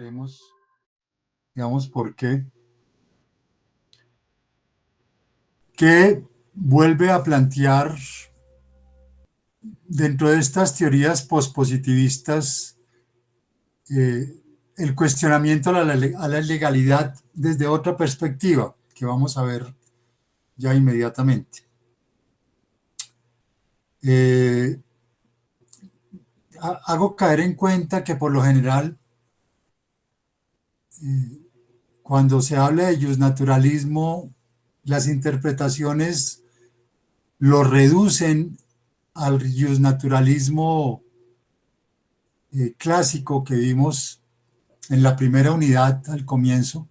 veremos, digamos, por qué, que vuelve a plantear dentro de estas teorías pospositivistas el cuestionamiento a la legalidad desde otra perspectiva, que vamos a ver ya inmediatamente. Hago caer en cuenta que por lo general, cuando se habla de justnaturalismo, las interpretaciones lo reducen al justnaturalismo clásico que vimos en la primera unidad al comienzo,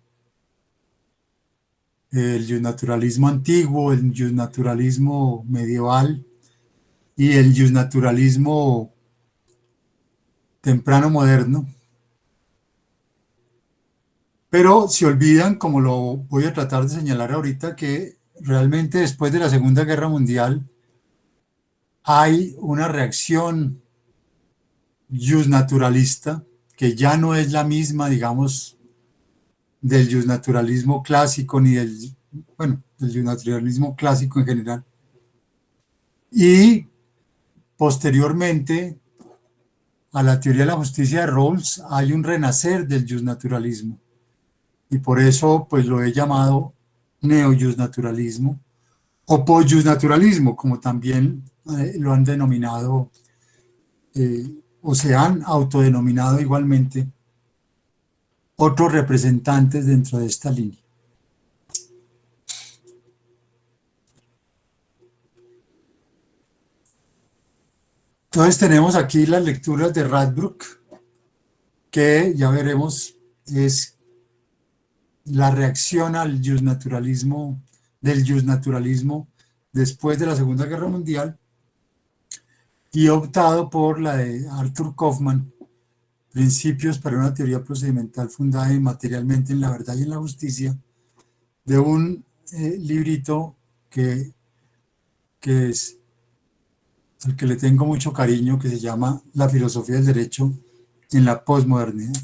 el justnaturalismo antiguo, el justnaturalismo medieval y el justnaturalismo temprano moderno. Pero se olvidan, como lo voy a tratar de señalar ahorita, que realmente después de la Segunda Guerra Mundial hay una reacción justnaturalista que ya no es la misma, digamos, del justnaturalismo clásico ni del justnaturalismo clásico en general. Y posteriormente a la teoría de la justicia de Rawls hay un renacer del justnaturalismo. Y por eso pues lo he llamado neo-justnaturalismo o post-justnaturalismo, como también lo han denominado o se han autodenominado igualmente otros representantes dentro de esta línea. Entonces tenemos aquí las lecturas de Radbruch, que ya veremos es la reacción al justnaturalismo, del justnaturalismo después de la Segunda Guerra Mundial, y he optado por la de Arthur Kaufman, Principios para una teoría procedimental fundada materialmente en la verdad y en la justicia, de un librito que es al que le tengo mucho cariño, que se llama La filosofía del derecho en la posmodernidad.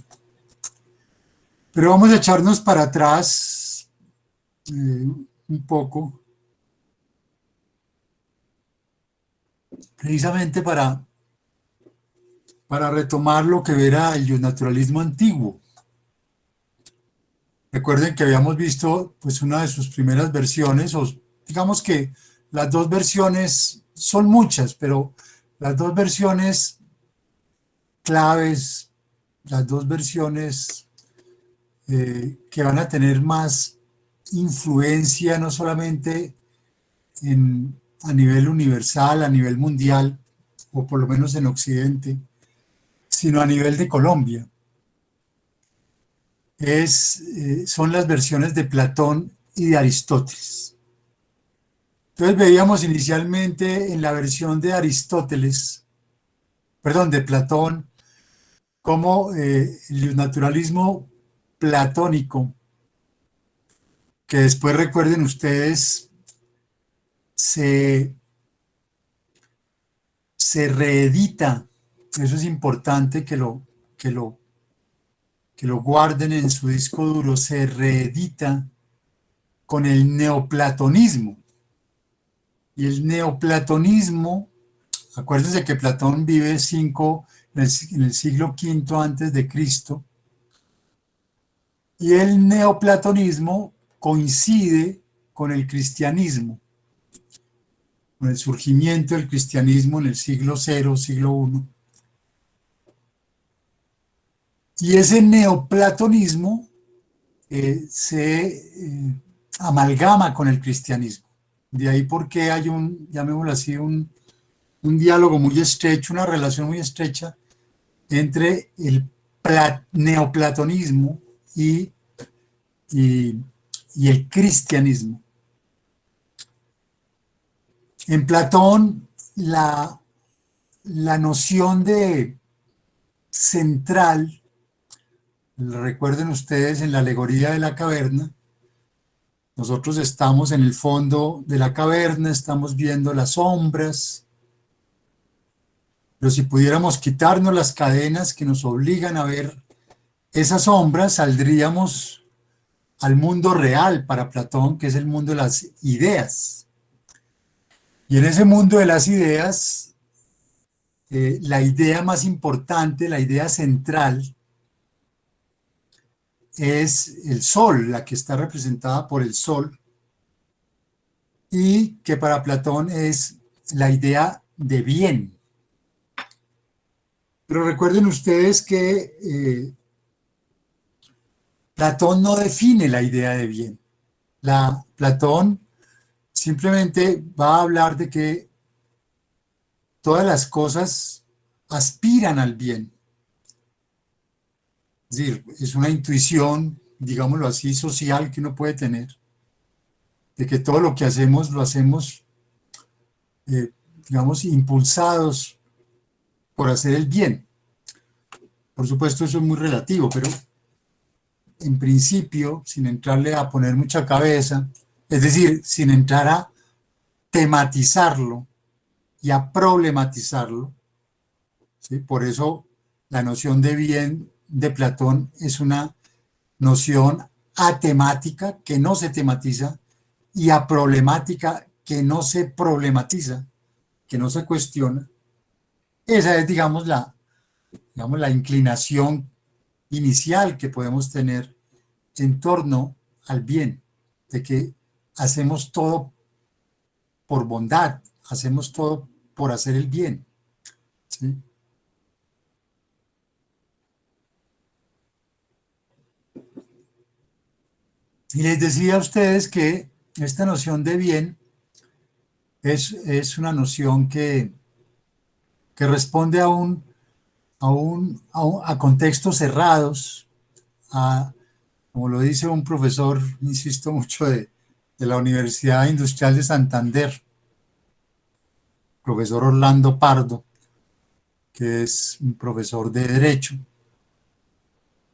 Pero vamos a echarnos para atrás un poco, precisamente para retomar lo que era el justnaturalismo antiguo. Recuerden que habíamos visto pues una de sus primeras versiones, o digamos que las dos versiones son muchas, pero las dos versiones claves, las dos versiones que van a tener más influencia no solamente a nivel universal, a nivel mundial, o por lo menos en Occidente, sino a nivel de Colombia. Son las versiones de Platón y de Aristóteles. Entonces veíamos inicialmente en la versión de Aristóteles, perdón, de Platón, como el naturalismo platónico, que después recuerden ustedes, se reedita. Eso es importante que lo guarden en su disco duro. Se reedita con el neoplatonismo. Y el neoplatonismo, acuérdense que Platón vive en el siglo V antes de Cristo, y el neoplatonismo coincide con el cristianismo, con el surgimiento del cristianismo en el siglo cero, siglo I. Y ese neoplatonismo se amalgama con el cristianismo. De ahí porque hay llamémoslo así, un diálogo muy estrecho, una relación muy estrecha entre el neoplatonismo y el cristianismo. En Platón, la noción de central, recuerden ustedes en la alegoría de la caverna, nosotros estamos en el fondo de la caverna, estamos viendo las sombras, pero si pudiéramos quitarnos las cadenas que nos obligan a ver esa sombra saldríamos al mundo real para Platón, que es el mundo de las ideas. Y en ese mundo de las ideas, la idea más importante, la idea central, es el sol, la que está representada por el sol, y que para Platón es la idea de bien. Pero recuerden ustedes que Platón no define la idea de bien. Platón simplemente va a hablar de que todas las cosas aspiran al bien. Es decir, es una intuición, digámoslo así, social que uno puede tener, de que todo lo que hacemos lo hacemos, digamos, impulsados por hacer el bien. Por supuesto, eso es muy relativo, pero en principio, sin entrarle a poner mucha cabeza, es decir, sin entrar a tematizarlo y a problematizarlo, ¿sí? Por eso la noción de bien de Platón es una noción atemática que no se tematiza y aproblemática que no se problematiza, que no se cuestiona. Esa es, digamos, la inclinación inicial que podemos tener en torno al bien, de que hacemos todo por bondad, hacemos todo por hacer el bien, ¿sí? Y les decía a ustedes que esta noción de bien es una noción que responde a contextos cerrados, como lo dice un profesor, insisto mucho, de la Universidad Industrial de Santander, profesor Orlando Pardo, que es un profesor de Derecho.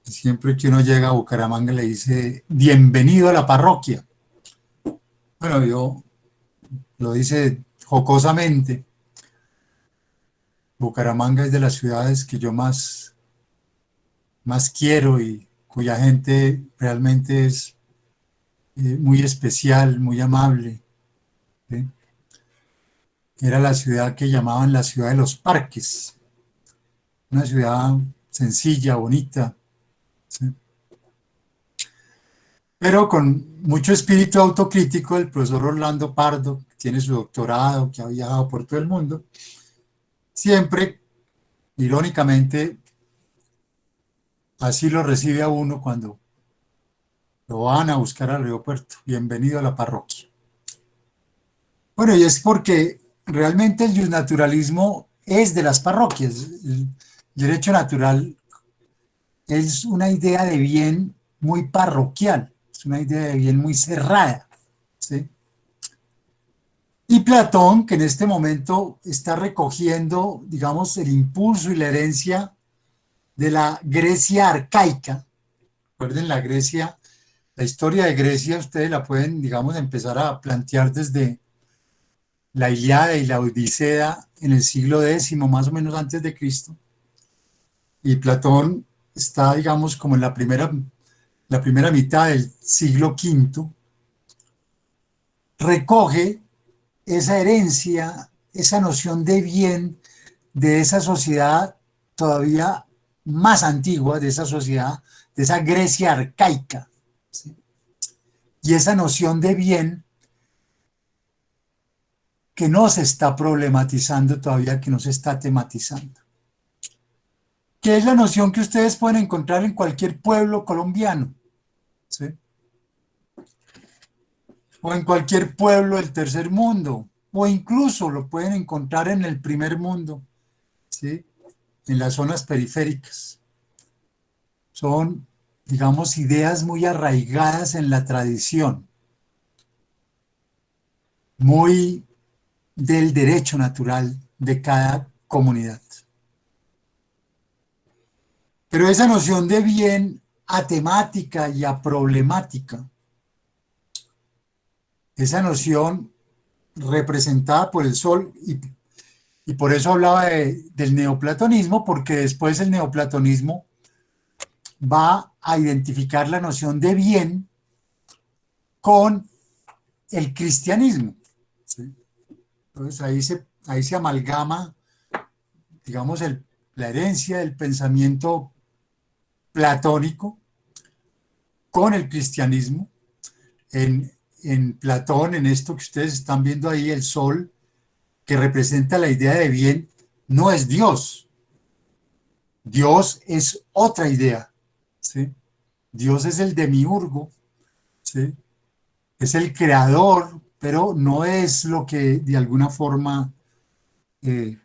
Siempre que uno llega a Bucaramanga le dice, bienvenido a la parroquia. Bueno, yo lo dice jocosamente. Bucaramanga es de las ciudades que yo más quiero y cuya gente realmente es muy especial, muy amable, ¿sí? Era la ciudad que llamaban la ciudad de los parques, una ciudad sencilla, bonita, ¿sí? Pero con mucho espíritu autocrítico. El profesor Orlando Pardo, que tiene su doctorado, que ha viajado por todo el mundo, siempre, irónicamente, así lo recibe a uno cuando lo van a buscar al aeropuerto. Bienvenido a la parroquia. Bueno, y es porque realmente el naturalismo es de las parroquias. El derecho natural es una idea de bien muy parroquial, es una idea de bien muy cerrada, ¿sí? Y Platón, que en este momento está recogiendo, digamos, el impulso y la herencia de la Grecia arcaica. Recuerden, la historia de Grecia, ustedes la pueden, digamos, empezar a plantear desde la Ilíada y la Odisea en el siglo X, más o menos antes de Cristo. Y Platón está, digamos, como en la primera mitad del siglo V, recoge esa herencia, esa noción de bien de esa sociedad todavía más antigua, de esa sociedad, de esa Grecia arcaica, ¿sí? Y esa noción de bien que no se está problematizando todavía, que no se está tematizando, que es la noción que ustedes pueden encontrar en cualquier pueblo colombiano, ¿sí? O en cualquier pueblo del tercer mundo, o incluso lo pueden encontrar en el primer mundo, ¿sí? En las zonas periféricas. Son, digamos, ideas muy arraigadas en la tradición, muy del derecho natural de cada comunidad. Pero esa noción de bien atemática y aproblemática, esa noción representada por el sol, y por eso hablaba del neoplatonismo, porque después el neoplatonismo va a identificar la noción de bien con el cristianismo, ¿sí? Entonces ahí se amalgama, digamos, la herencia del pensamiento platónico con el cristianismo. En Platón, en esto que ustedes están viendo ahí, el sol, que representa la idea de bien, no es Dios. Dios es otra idea, ¿sí? Dios es el demiurgo, ¿sí? Es el creador, pero no es lo que de alguna forma eh,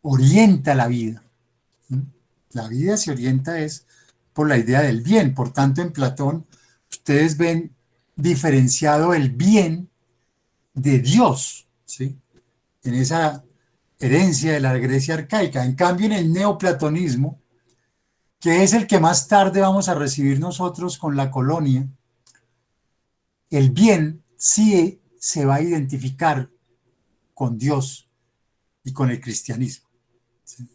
orienta la vida. ¿Sí? La vida se orienta es por la idea del bien. Por tanto, en Platón, ustedes ven diferenciado el bien de Dios, ¿sí? En esa herencia de la Grecia arcaica. En cambio, en el neoplatonismo, que es el que más tarde vamos a recibir nosotros con la colonia, el bien sí se va a identificar con Dios y con el cristianismo, ¿sí?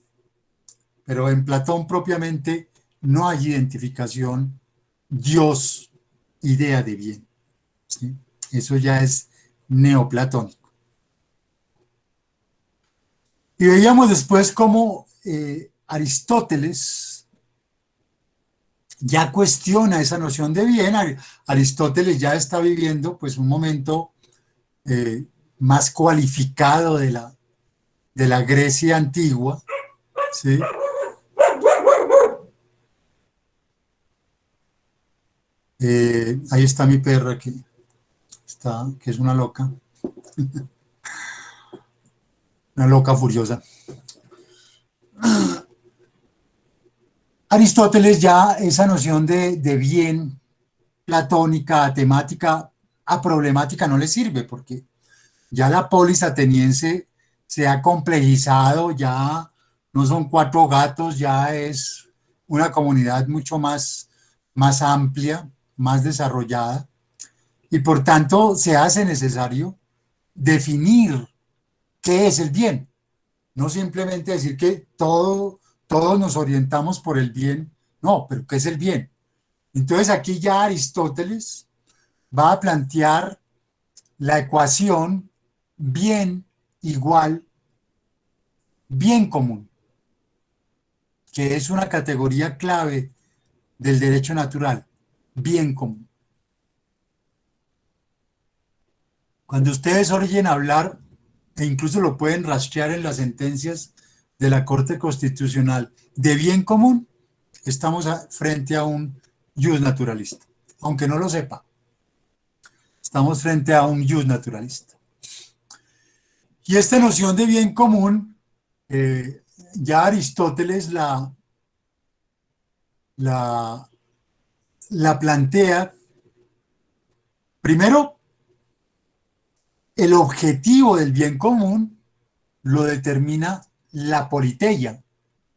Pero en Platón propiamente no hay identificación Dios, idea de bien, ¿sí? Eso ya es neoplatónico. Y veíamos después cómo Aristóteles ya cuestiona esa noción de bien. Aristóteles ya está viviendo pues un momento eh, más cualificado de la Grecia antigua, ¿sí? Ahí está mi perra que es una loca furiosa. Aristóteles ya esa noción de bien platónica, temática, a problemática no le sirve, porque ya la polis ateniense se ha complejizado, ya no son cuatro gatos, ya es una comunidad mucho más amplia, más desarrollada, y por tanto se hace necesario definir qué es el bien, no simplemente decir que todos nos orientamos por el bien, no, pero ¿qué es el bien? Entonces aquí ya Aristóteles va a plantear la ecuación bien igual bien común, que es una categoría clave del derecho natural, bien común. Cuando ustedes oyen hablar, e incluso lo pueden rastrear en las sentencias de la Corte Constitucional, de bien común, estamos frente a un jus naturalista, aunque no lo sepa, estamos frente a un jus naturalista. Y esta noción de bien común, ya Aristóteles la, la plantea, primero, el objetivo del bien común lo determina la politeia,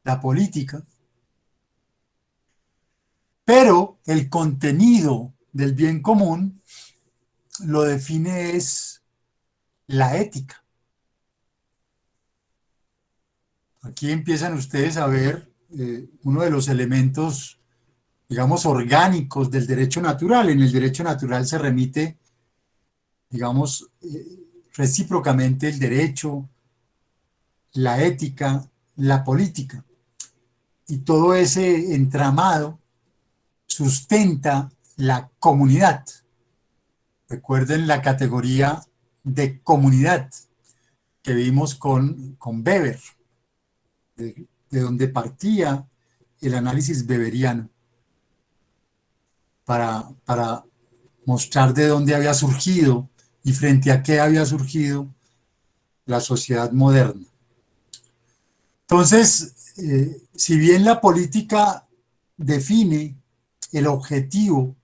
la política, pero el contenido del bien común lo define es la ética. Aquí empiezan ustedes a ver uno de los elementos, digamos, orgánicos del derecho natural. En el derecho natural se remite, digamos, recíprocamente el derecho, la ética, la política. Y todo ese entramado sustenta la comunidad. Recuerden la categoría de comunidad que vimos con Weber, de donde partía el análisis weberiano para mostrar de dónde había surgido y frente a qué había surgido la sociedad moderna. Entonces, si bien la política define el objetivo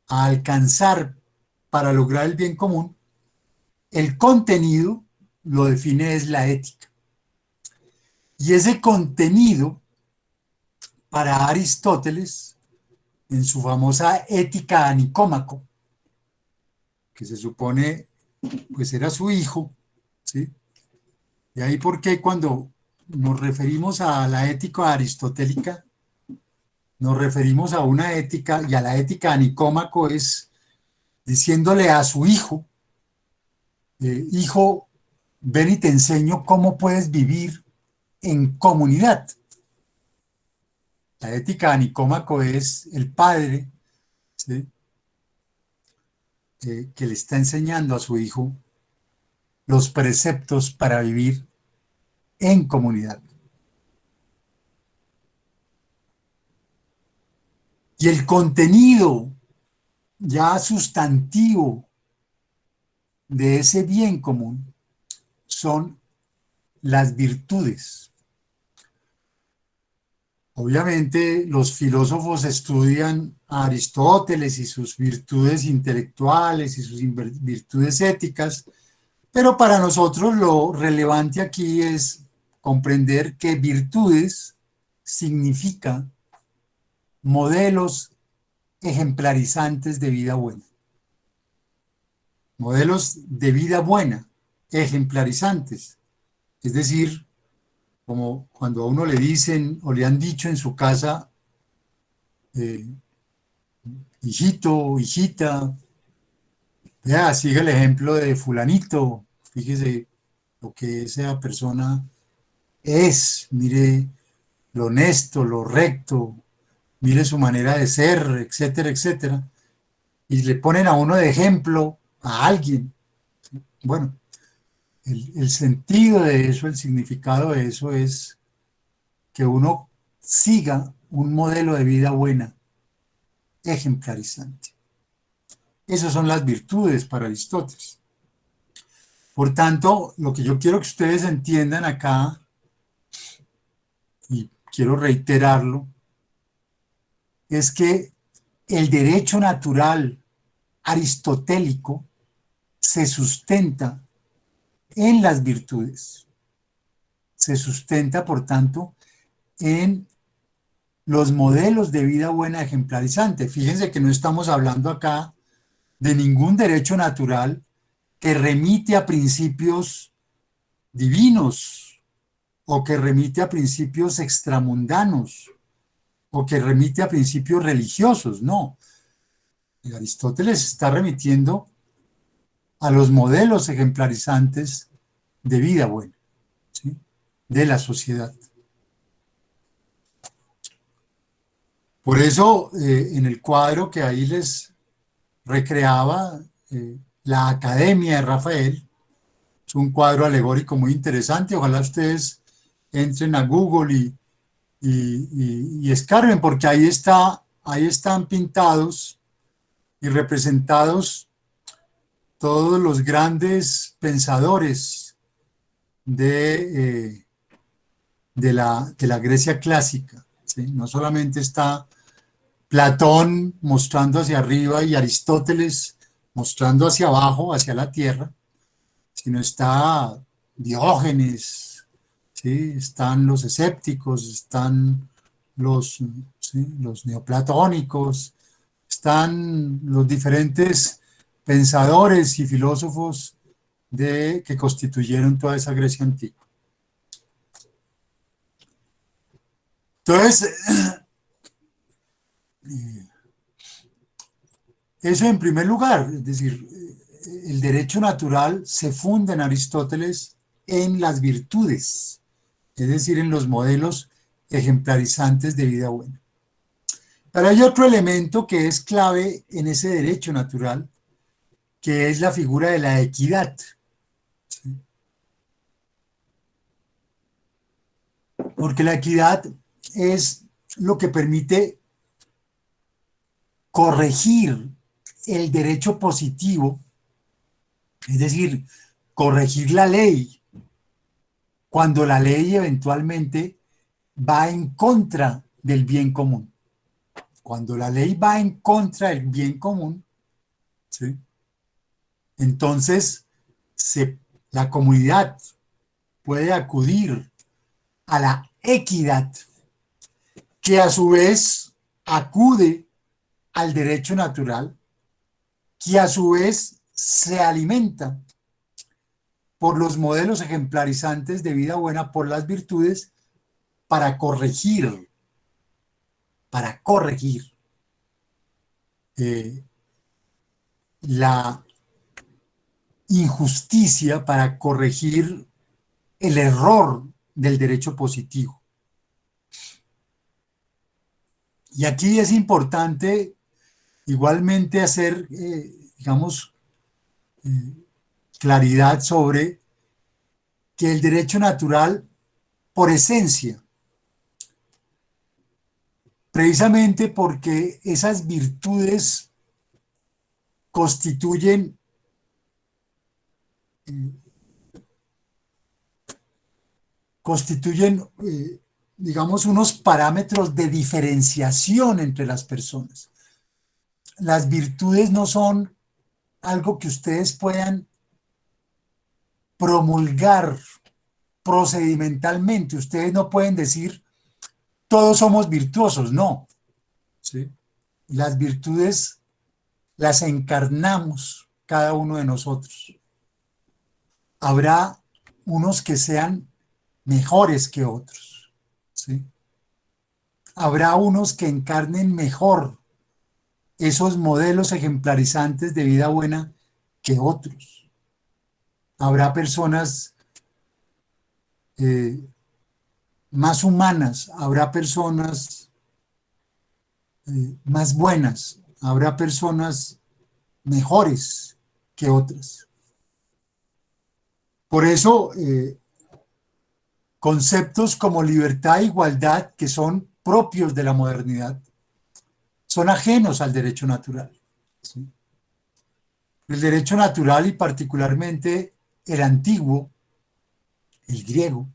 a alcanzar para lograr el bien común, el contenido lo define es la ética. Y ese contenido, para Aristóteles, en su famosa Ética a Nicómaco, que se supone pues era su hijo, ¿sí? Y ahí por qué cuando nos referimos a la ética aristotélica, nos referimos a una ética, y a la ética de Nicómaco es diciéndole a su hijo, hijo, ven y te enseño cómo puedes vivir en comunidad. La ética de Nicómaco es el padre, ¿sí?, que le está enseñando a su hijo los preceptos para vivir en comunidad. Y el contenido ya sustantivo de ese bien común son las virtudes. Obviamente los filósofos estudian a Aristóteles y sus virtudes intelectuales y sus virtudes éticas, pero para nosotros lo relevante aquí es comprender que virtudes significa modelos ejemplarizantes de vida buena. Modelos de vida buena, ejemplarizantes. Es decir, como cuando a uno le dicen o le han dicho en su casa, hijito, hijita, vea, sigue el ejemplo de fulanito, fíjese lo que esa persona es, mire lo honesto, lo recto, mire su manera de ser, etcétera, etcétera, y le ponen a uno de ejemplo a alguien. Bueno, el sentido de eso, el significado de eso es que uno siga un modelo de vida buena, ejemplarizante. Esas son las virtudes para Aristóteles. Por tanto, lo que yo quiero que ustedes entiendan acá, y quiero reiterarlo, es que el derecho natural aristotélico se sustenta en las virtudes. Se sustenta, por tanto, en los modelos de vida buena ejemplarizante. Fíjense que no estamos hablando acá de ningún derecho natural que remite a principios divinos o que remite a principios extramundanos o que remite a principios religiosos. No. Aristóteles está remitiendo a los modelos ejemplarizantes de vida buena, ¿sí?, de la sociedad. Por eso, en el cuadro que ahí les recreaba, la Academia de Rafael, es un cuadro alegórico muy interesante. Ojalá ustedes entren a Google y escarben, porque ahí están pintados y representados todos los grandes pensadores de la Grecia clásica, ¿sí? No solamente está Platón mostrando hacia arriba y Aristóteles mostrando hacia abajo, hacia la tierra, sino está Diógenes, ¿sí?, están los escépticos, están ¿sí?, los neoplatónicos, están los diferentes pensadores y filósofos que constituyeron toda esa Grecia antigua. Entonces, eso en primer lugar, es decir, el derecho natural se funda en Aristóteles en las virtudes, es decir, en los modelos ejemplarizantes de vida buena. Pero hay otro elemento que es clave en ese derecho natural, que es la figura de la equidad. ¿Sí? Porque la equidad es lo que permite corregir el derecho positivo, es decir, corregir la ley cuando la ley eventualmente va en contra del bien común. Cuando la ley va en contra del bien común, ¿sí?, entonces la comunidad puede acudir a la equidad, que a su vez acude al derecho natural, que a su vez se alimenta por los modelos ejemplarizantes de vida buena, por las virtudes, para corregir, para corregir eh, la injusticia, para corregir el error del derecho positivo. Y aquí es importante igualmente hacer, digamos, claridad sobre que el derecho natural, por esencia, precisamente porque esas virtudes constituyen digamos, unos parámetros de diferenciación entre las personas. Las virtudes no son algo que ustedes puedan promulgar procedimentalmente. Ustedes no pueden decir, todos somos virtuosos, no. ¿Sí? Las virtudes las encarnamos cada uno de nosotros. Habrá unos que sean mejores que otros. ¿Sí? Habrá unos que encarnen mejor esos modelos ejemplarizantes de vida buena que otros. Habrá personas más humanas, habrá personas más buenas, habrá personas mejores que otras. Por eso, conceptos como libertad e igualdad, que son propios de la modernidad, son ajenos al derecho natural. ¿Sí? El derecho natural, y particularmente el antiguo, el griego,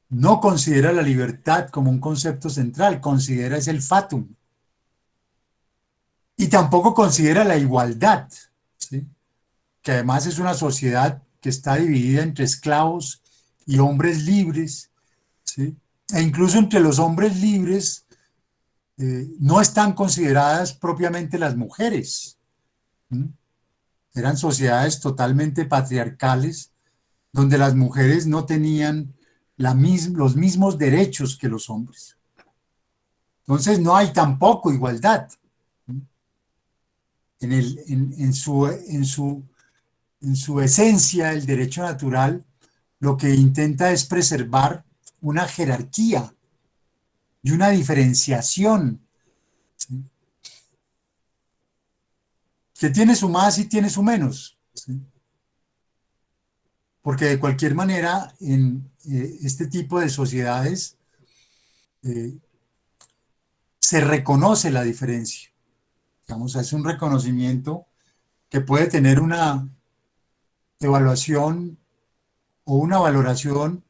no considera la libertad como un concepto central, considera es el fatum. Y tampoco considera la igualdad, ¿sí? Que además es una sociedad que está dividida entre esclavos y hombres libres, ¿sí? E incluso entre los hombres libres no están consideradas propiamente las mujeres. ¿Sí? Eran sociedades totalmente patriarcales, donde las mujeres no tenían los mismos derechos que los hombres. Entonces no hay tampoco igualdad. En su esencia, el derecho natural lo que intenta es preservar una jerarquía y una diferenciación, ¿sí? Que tiene su más y tiene su menos, ¿sí? Porque de cualquier manera en este tipo de sociedades eh, se reconoce la diferencia. Digamos, es un reconocimiento que puede tener una evaluación o una valoración,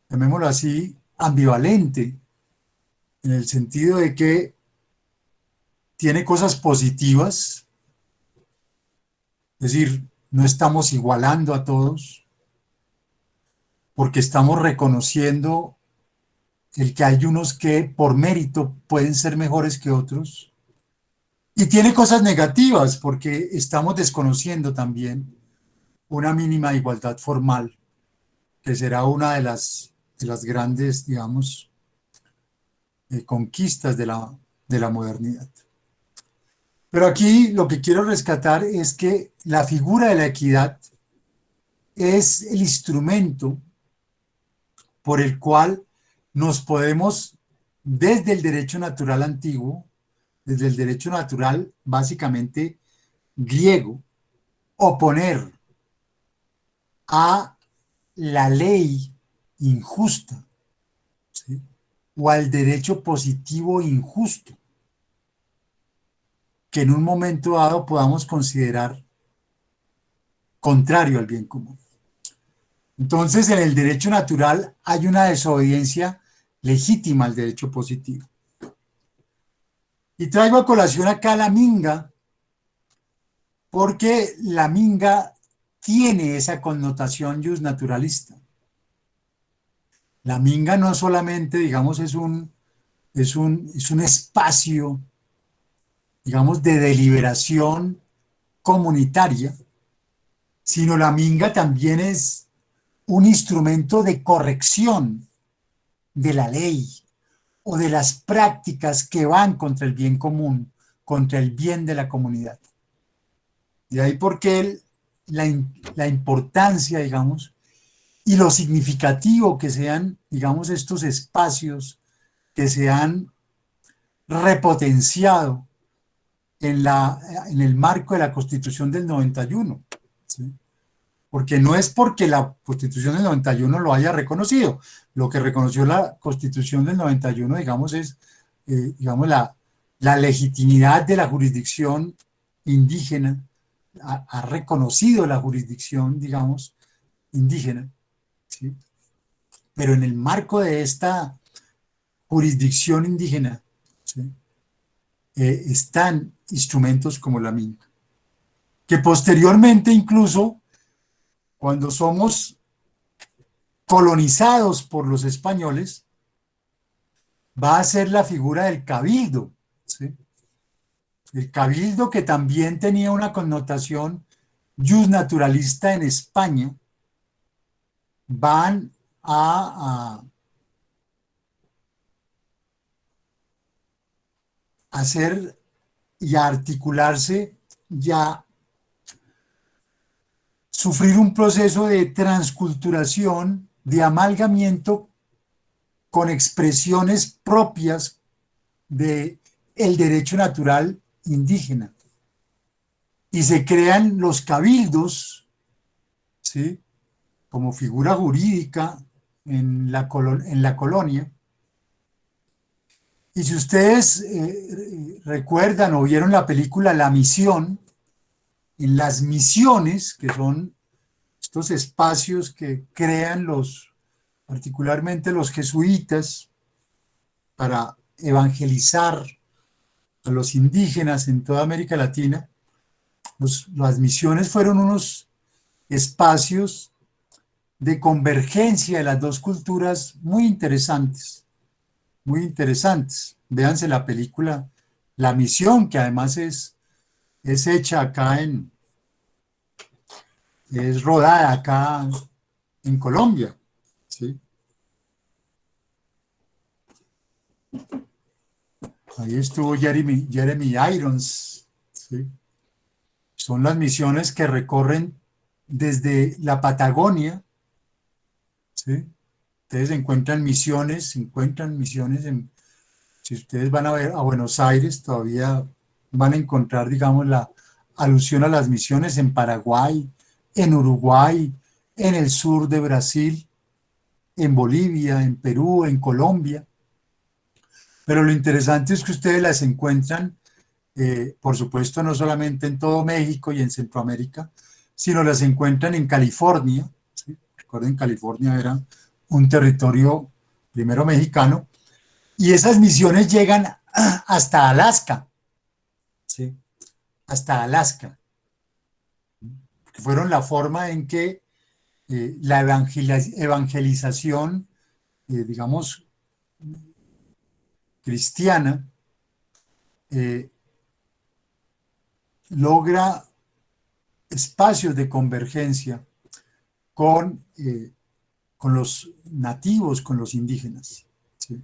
llamémoslo así, ambivalente, en el sentido de que tiene cosas positivas, es decir, no estamos igualando a todos, porque estamos reconociendo el que hay unos que por mérito pueden ser mejores que otros, y tiene cosas negativas, porque estamos desconociendo también una mínima igualdad formal, que será una de las grandes, digamos, conquistas de la modernidad. Pero aquí lo que quiero rescatar es que la figura de la equidad es el instrumento por el cual nos podemos, desde el derecho natural antiguo, desde el derecho natural básicamente griego, oponer a la ley injusta, ¿sí? O al derecho positivo injusto, que en un momento dado podamos considerar contrario al bien común. Entonces, en el derecho natural hay una desobediencia legítima al derecho positivo. Y traigo a colación acá la minga, porque la minga tiene esa connotación justnaturalista. La minga no solamente, digamos, es un espacio, digamos, de deliberación comunitaria, sino la minga también es un instrumento de corrección de la ley o de las prácticas que van contra el bien común, contra el bien de la comunidad. De ahí porque la importancia, digamos, y lo significativo que sean, digamos, estos espacios que se han repotenciado en el marco de la Constitución del 91. ¿Sí? Porque no es porque la Constitución del 91 lo haya reconocido. Lo que reconoció la Constitución del 91, digamos, es digamos, la legitimidad de la jurisdicción indígena, ha reconocido la jurisdicción, digamos, indígena, ¿sí? Pero en el marco de esta jurisdicción indígena, ¿sí? Están instrumentos como la minga, que posteriormente incluso cuando somos colonizados por los españoles, va a ser la figura del cabildo, ¿sí? El cabildo, que también tenía una connotación justnaturalista en España, van a hacer y a articularse y a sufrir un proceso de transculturación, de amalgamiento con expresiones propias del derecho natural indígena. Y se crean los cabildos, ¿sí? Como figura jurídica en la colonia. Y si ustedes recuerdan o vieron la película La Misión, en las misiones, que son estos espacios que crean particularmente los jesuitas, para evangelizar a los indígenas en toda América Latina, las misiones fueron unos espacios de convergencia de las dos culturas muy interesantes, muy interesantes. Véanse la película La Misión, que además es hecha acá es rodada acá en Colombia, ¿sí? Ahí estuvo Jeremy Irons, ¿sí? Son las misiones que recorren desde la Patagonia, ¿sí? Ustedes encuentran misiones si ustedes van a ver a Buenos Aires, todavía van a encontrar, digamos, la alusión a las misiones en Paraguay, en Uruguay, en el sur de Brasil, en Bolivia, en Perú, en Colombia. Pero lo interesante es que ustedes las encuentran, por supuesto, no solamente en todo México y en Centroamérica, sino las encuentran en California, ¿sí? Recuerden, California era un territorio primero mexicano, y esas misiones llegan hasta Alaska, ¿sí? Hasta Alaska, que fueron la forma en que la evangelización, digamos, cristiana, eh, logra espacios de convergencia con los nativos, con los indígenas, ¿sí?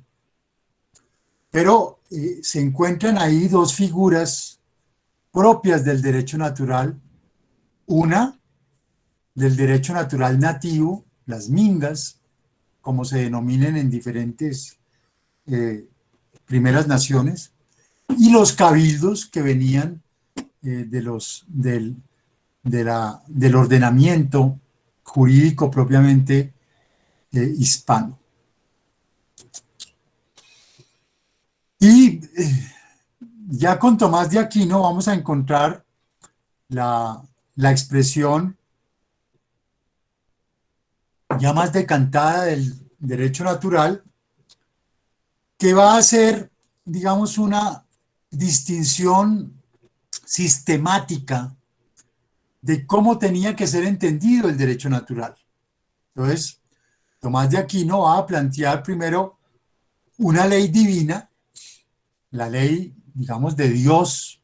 Pero se encuentran ahí dos figuras propias del derecho natural, una del derecho natural nativo, las mingas, como se denominan en diferentes primeras naciones, y los cabildos que venían del ordenamiento jurídico propiamente hispano. Y ya con Tomás de Aquino vamos a encontrar la expresión ya más decantada del derecho natural, que va a ser, digamos, una distinción sistemática de cómo tenía que ser entendido el derecho natural. Entonces, Tomás de Aquino va a plantear primero una ley divina, la ley, digamos, de Dios,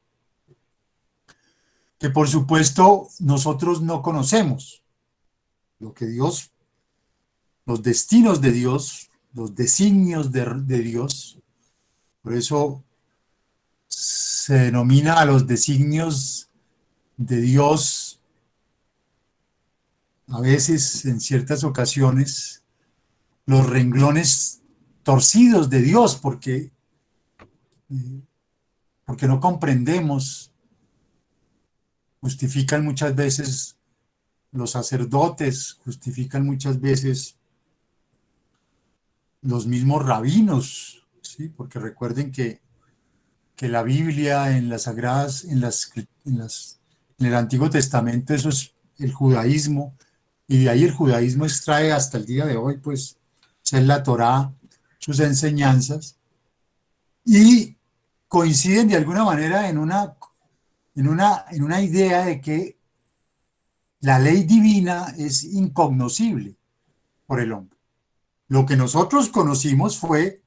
que por supuesto nosotros no conocemos. Lo que Dios, los destinos de Dios, los designios de Dios, por eso se denomina a los designios de Dios, a veces, en ciertas ocasiones, los renglones torcidos de Dios, porque no comprendemos, justifican muchas veces los sacerdotes, justifican muchas veces los mismos rabinos, ¿sí? Porque recuerden que la Biblia, en las sagradas, en el Antiguo Testamento, eso es el judaísmo, y de ahí el judaísmo extrae hasta el día de hoy, pues, es la Torá, sus enseñanzas, y coinciden de alguna manera en una idea de que la ley divina es incognoscible por el hombre. Lo que nosotros conocimos fue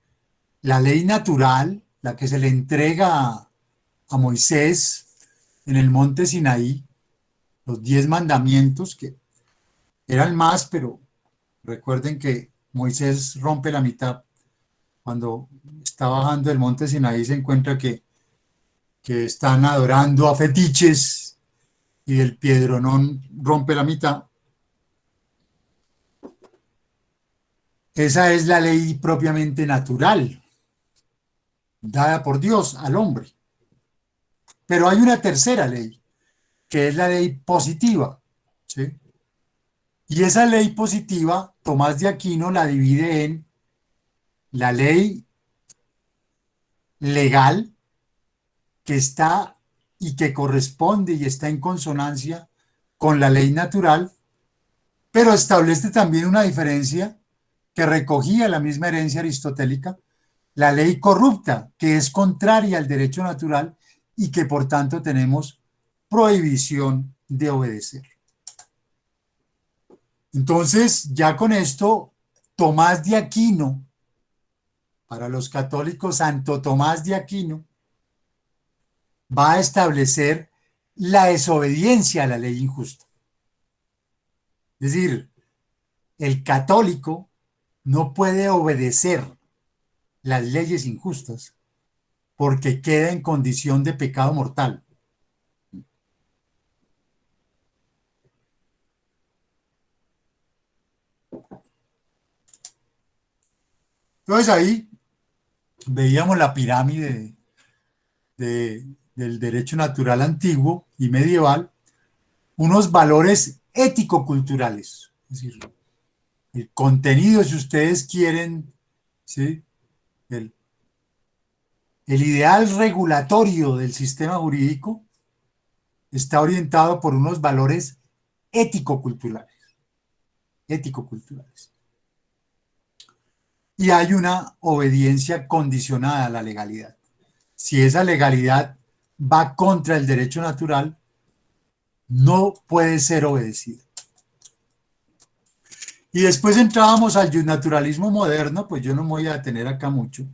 la ley natural, la que se le entrega a Moisés en el monte Sinaí, los 10 mandamientos, que eran más, pero recuerden que Moisés rompe la mitad. Cuando está bajando el monte Sinaí se encuentra que están adorando a fetiches y el piedronón rompe la mitad. Esa es la ley propiamente natural, dada por Dios al hombre. Pero hay una tercera ley, que es la ley positiva, ¿sí? Y esa ley positiva, Tomás de Aquino la divide en la ley legal, que está y que corresponde y está en consonancia con la ley natural, pero establece también una diferencia que recogía la misma herencia aristotélica, la ley corrupta, que es contraria al derecho natural y que por tanto tenemos prohibición de obedecer. Entonces, ya con esto, Tomás de Aquino, para los católicos, Santo Tomás de Aquino, va a establecer la desobediencia a la ley injusta. Es decir, el católico no puede obedecer las leyes injustas porque queda en condición de pecado mortal. Entonces ahí veíamos la pirámide del derecho natural antiguo y medieval, unos valores ético-culturales, es decir, el contenido, si ustedes quieren, ¿sí? El ideal regulatorio del sistema jurídico está orientado por unos valores ético-culturales, ético-culturales. Y hay una obediencia condicionada a la legalidad. Si esa legalidad va contra el derecho natural, no puede ser obedecida. Y después entrábamos al naturalismo moderno, pues yo no me voy a detener acá mucho.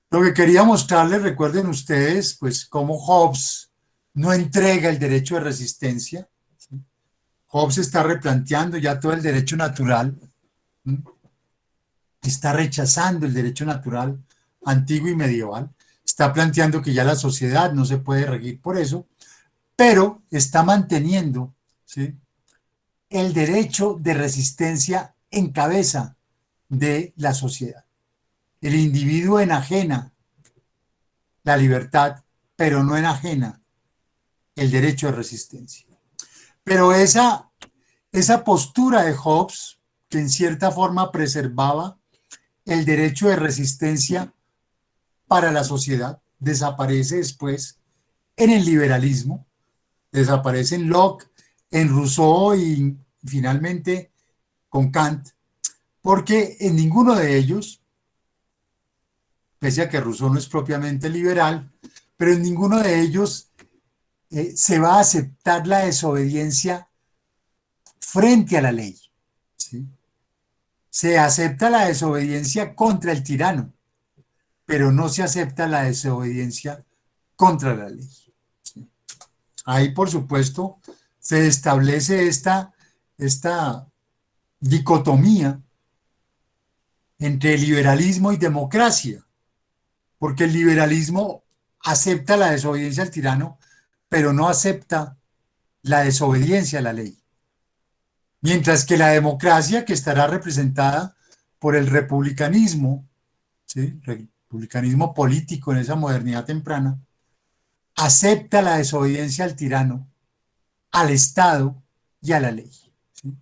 Lo que quería mostrarles, recuerden ustedes, pues cómo Hobbes no entrega el derecho de resistencia. ¿Sí? Hobbes está replanteando ya todo el derecho natural, ¿sí? Está rechazando el derecho natural antiguo y medieval, está planteando que ya la sociedad no se puede regir por eso, pero está manteniendo, ¿sí?, el derecho de resistencia en cabeza de la sociedad. El individuo enajena la libertad, pero no enajena el derecho de resistencia. Pero esa postura de Hobbes, que en cierta forma preservaba el derecho de resistencia para la sociedad, desaparece después en el liberalismo, desaparece en Locke, en Rousseau y finalmente con Kant, porque en ninguno de ellos, pese a que Rousseau no es propiamente liberal, pero en ninguno de ellos se va a aceptar la desobediencia frente a la ley, ¿sí? Se acepta la desobediencia contra el tirano, pero no se acepta la desobediencia contra la ley, ¿sí? ahí por supuesto se establece esta dicotomía entre liberalismo y democracia, porque el liberalismo acepta la desobediencia al tirano, pero no acepta la desobediencia a la ley. Mientras que la democracia, que estará representada por el republicanismo, ¿sí? Republicanismo político en esa modernidad temprana, acepta la desobediencia al tirano, al Estado y a la ley, ¿sí?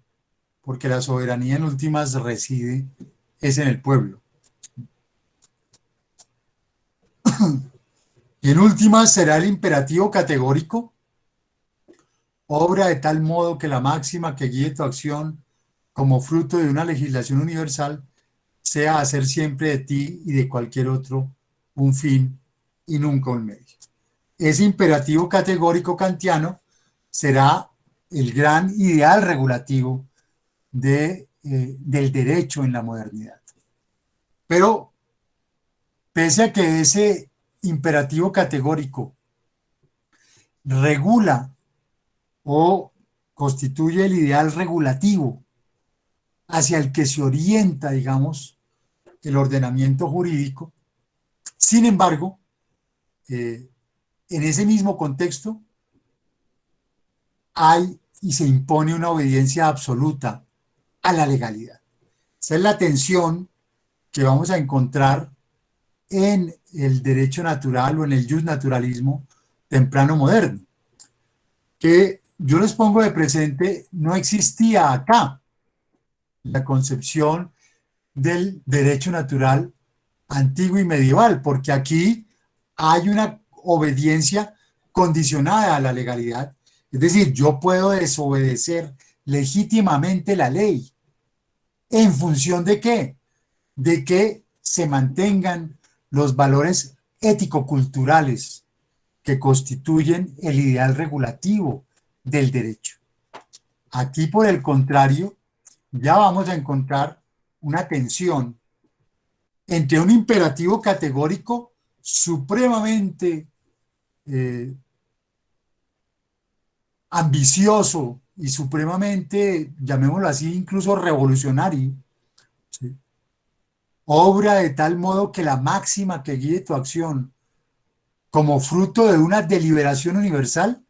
Porque la soberanía en últimas reside es en el pueblo. Y en últimas será el imperativo categórico, obra de tal modo que la máxima que guíe tu acción como fruto de una legislación universal sea hacer siempre de ti y de cualquier otro un fin y nunca un medio. Ese imperativo categórico kantiano será el gran ideal regulativo del derecho en la modernidad. Pero pese a que ese imperativo categórico regula o constituye el ideal regulativo hacia el que se orienta, digamos, el ordenamiento jurídico, sin embargo, en ese mismo contexto hay y se impone una obediencia absoluta a la legalidad. Esa es la tensión que vamos a encontrar en el derecho natural o en el justnaturalismo temprano moderno, que yo les pongo de presente, no existía acá la concepción del derecho natural antiguo y medieval, porque aquí hay una obediencia condicionada a la legalidad. Es decir, yo puedo desobedecer legítimamente la ley. ¿En función de qué? De que se mantengan los valores ético-culturales que constituyen el ideal regulativo del derecho. Aquí, por el contrario, ya vamos a encontrar una tensión entre un imperativo categórico supremamente eh, ambicioso y supremamente, llamémoslo así, incluso revolucionario, ¿sí? Obra de tal modo que la máxima que guíe tu acción como fruto de una deliberación universal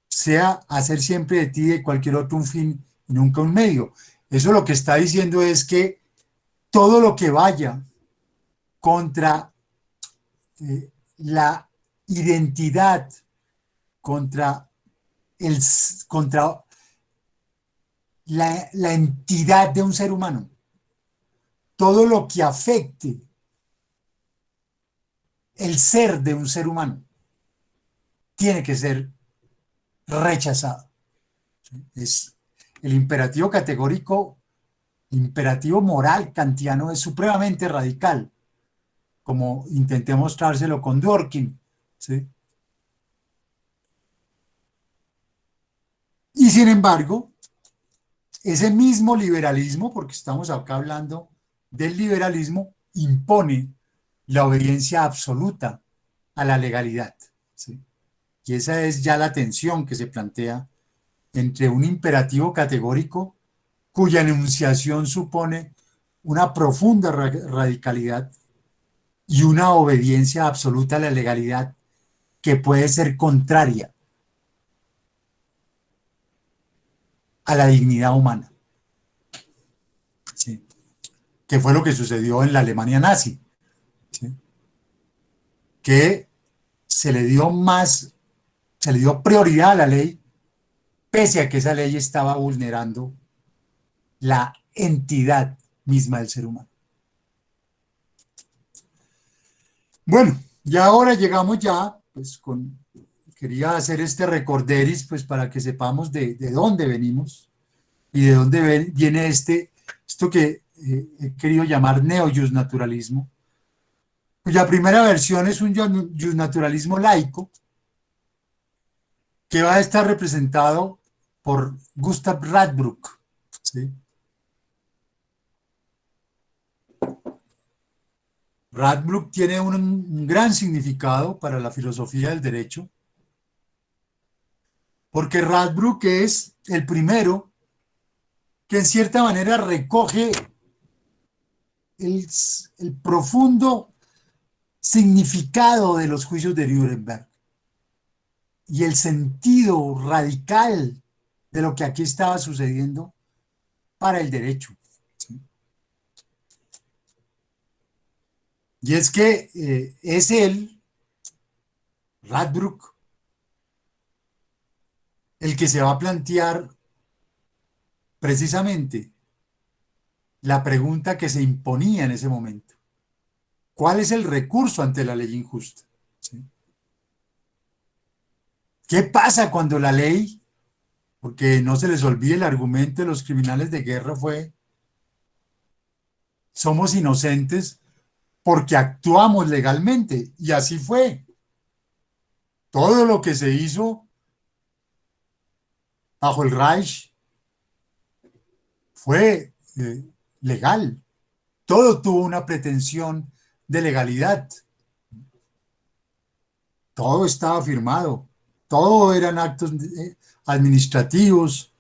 sea hacer siempre de ti y de cualquier otro un fin y nunca un medio. Eso lo que está diciendo es que todo lo que vaya contra la identidad, contra, el, contra la entidad de un ser humano, todo lo que afecte el ser de un ser humano, tiene que ser rechazado. Es el imperativo categórico, imperativo moral kantiano es supremamente radical, como intenté mostrárselo con Dworkin, ¿sí? Y sin embargo, ese mismo liberalismo, porque estamos acá hablando del liberalismo, impone la obediencia absoluta a la legalidad, ¿sí? Y esa es ya la tensión que se plantea entre un imperativo categórico cuya enunciación supone una profunda radicalidad y una obediencia absoluta a la legalidad que puede ser contraria a la dignidad humana, ¿sí? Que fue lo que sucedió en la Alemania nazi, ¿sí? Que se le dio más, se le dio prioridad a la ley, pese a que esa ley estaba vulnerando la entidad misma del ser humano. Bueno, y ahora llegamos ya, pues quería hacer este recorderis, pues para que sepamos de dónde venimos y de dónde viene esto que he querido llamar neo-justnaturalismo, cuya primera versión es un justnaturalismo laico, que va a estar representado por Gustav Radbruch, ¿sí? Radbruch tiene un gran significado para la filosofía del derecho, porque Radbruch es el primero que en cierta manera recoge el profundo significado de los juicios de Nuremberg y el sentido radical de lo que aquí estaba sucediendo para el derecho. ¿Sí? Y es que es él, Radbruch, el que se va a plantear precisamente la pregunta que se imponía en ese momento. ¿Cuál es el recurso ante la ley injusta? ¿Sí? ¿Qué pasa cuando la ley, porque no se les olvide el argumento de los criminales de guerra fue, somos inocentes porque actuamos legalmente, y así fue. Todo lo que se hizo bajo el Reich fue legal. Todo tuvo una pretensión de legalidad. Todo estaba firmado. Todo eran actos administrativos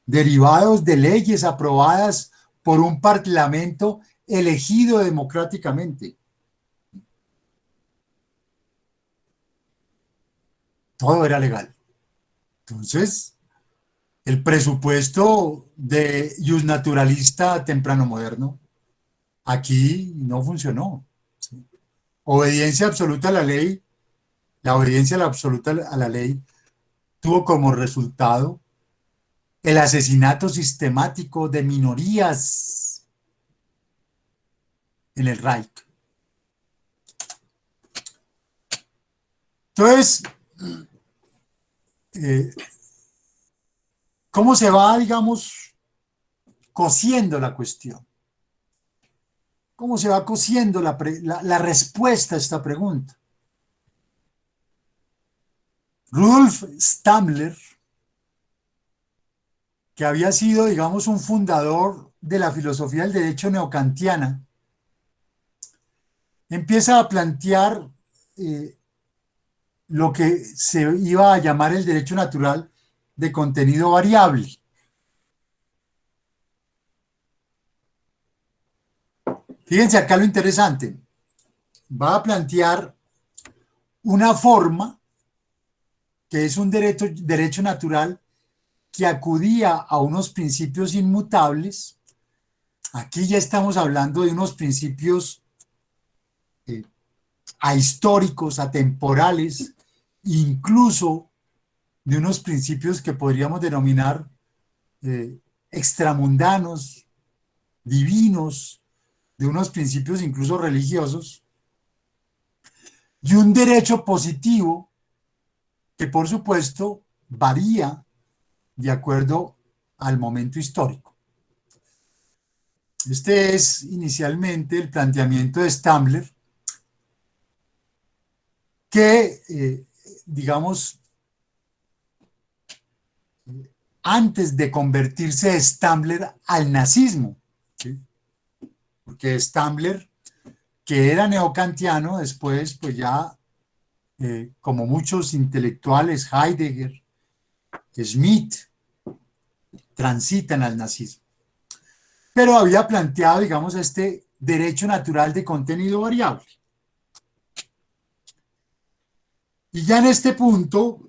derivados de leyes aprobadas por un parlamento elegido democráticamente. Todo era legal. Entonces, el presupuesto de justnaturalista temprano moderno aquí no funcionó. ¿Sí? Obediencia absoluta a la ley, la obediencia absoluta a la ley tuvo como resultado el asesinato sistemático de minorías en el Reich. Entonces, ¿cómo se va, digamos, cosiendo la cuestión? ¿Cómo se va cosiendo la respuesta a esta pregunta? Rudolf Stammler, que había sido, digamos, un fundador de la filosofía del derecho neocantiana, empieza a plantear lo que se iba a llamar el derecho natural de contenido variable. Fíjense acá lo interesante. Va a plantear una forma que es un derecho natural que acudía a unos principios inmutables. Aquí ya estamos hablando de unos principios ahistóricos, atemporales, incluso de unos principios que podríamos denominar extramundanos, divinos, de unos principios incluso religiosos, y un derecho positivo que por supuesto varía de acuerdo al momento histórico. Este es inicialmente el planteamiento de Stammler, que, digamos, antes de convertirse Stammler al nazismo, ¿sí? Porque Stammler, que era neocantiano, después, pues ya, como muchos intelectuales, Heidegger, Schmitt, transitan al nazismo. Pero había planteado, digamos, este derecho natural de contenido variable. Y ya en este punto,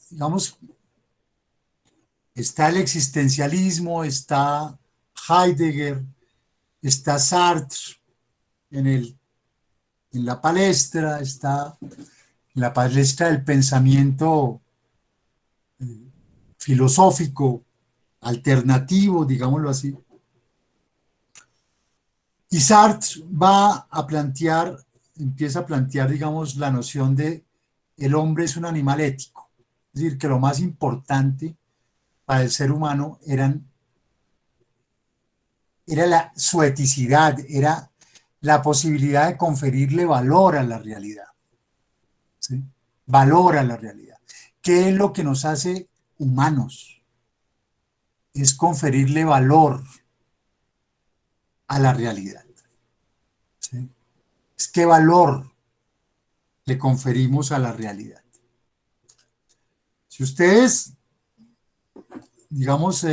digamos, está el existencialismo, está Heidegger, está Sartre en la palestra, está en la palestra del pensamiento filosófico, alternativo, digámoslo así. Y Sartre va a plantear, empieza a plantear, digamos, la noción de el hombre es un animal ético. Es decir, que lo más importante para el ser humano era su eticidad, era la posibilidad de conferirle valor a la realidad. ¿Sí? Valor a la realidad. ¿Qué es lo que nos hace humanos? Es conferirle valor a la realidad. ¿Sí? Es qué valor le conferimos a la realidad. Si ustedes, digamos,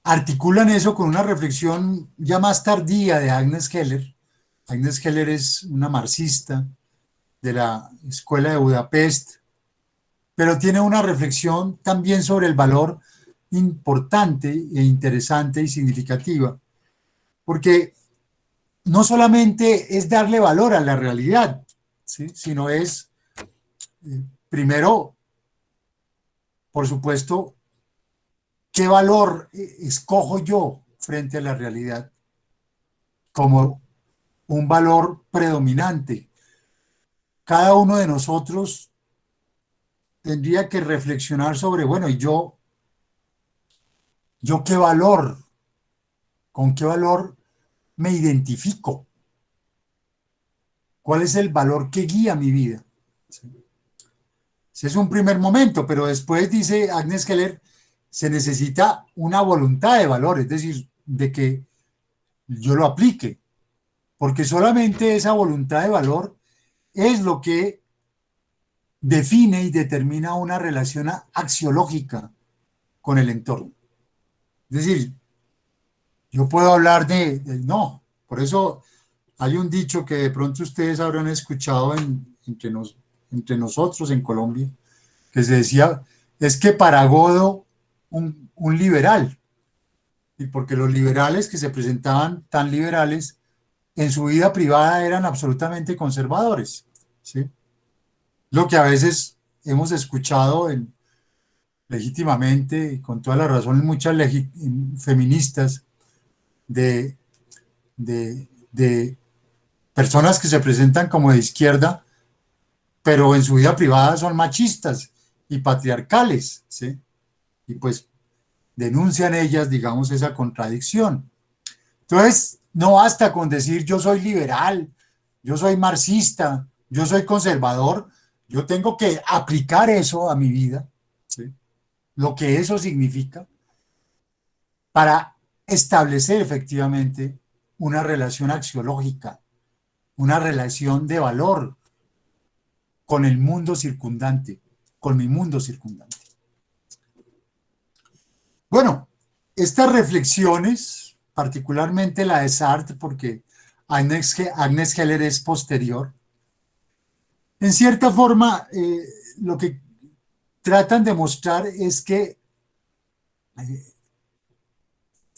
articulan eso con una reflexión ya más tardía de Agnes Heller. Agnes Heller es una marxista de la Escuela de Budapest, pero tiene una reflexión también sobre el valor importante e interesante y significativa, porque no solamente es darle valor a la realidad, ¿sí? Sino es, primero, por supuesto, qué valor escojo yo frente a la realidad como un valor predominante. Cada uno de nosotros tendría que reflexionar sobre, bueno, ¿y yo qué valor, con qué valor me identifico? ¿Cuál es el valor que guía mi vida? Ese es un primer momento, pero después dice Agnes Keller, se necesita una voluntad de valor, es decir, de que yo lo aplique, porque solamente esa voluntad de valor es lo que define y determina una relación axiológica con el entorno. Es decir, yo puedo hablar no, por eso hay un dicho que de pronto ustedes habrán escuchado entre nosotros en Colombia, que se decía, es que para Godo un liberal, y porque los liberales que se presentaban tan liberales en su vida privada eran absolutamente conservadores, ¿sí? Lo que a veces hemos escuchado legítimamente y con toda la razón muchas feministas de, de personas que se presentan como de izquierda, pero en su vida privada son machistas y patriarcales, ¿sí? Y pues denuncian ellas, digamos, esa contradicción. Entonces, no basta con decir yo soy liberal, yo soy marxista, yo soy conservador, yo tengo que aplicar eso a mi vida, ¿sí? Lo que eso significa para establecer efectivamente una relación axiológica, una relación de valor con el mundo circundante, con mi mundo circundante. Bueno, estas reflexiones, particularmente la de Sartre, porque Agnes Heller es posterior, en cierta forma lo que tratan de mostrar es que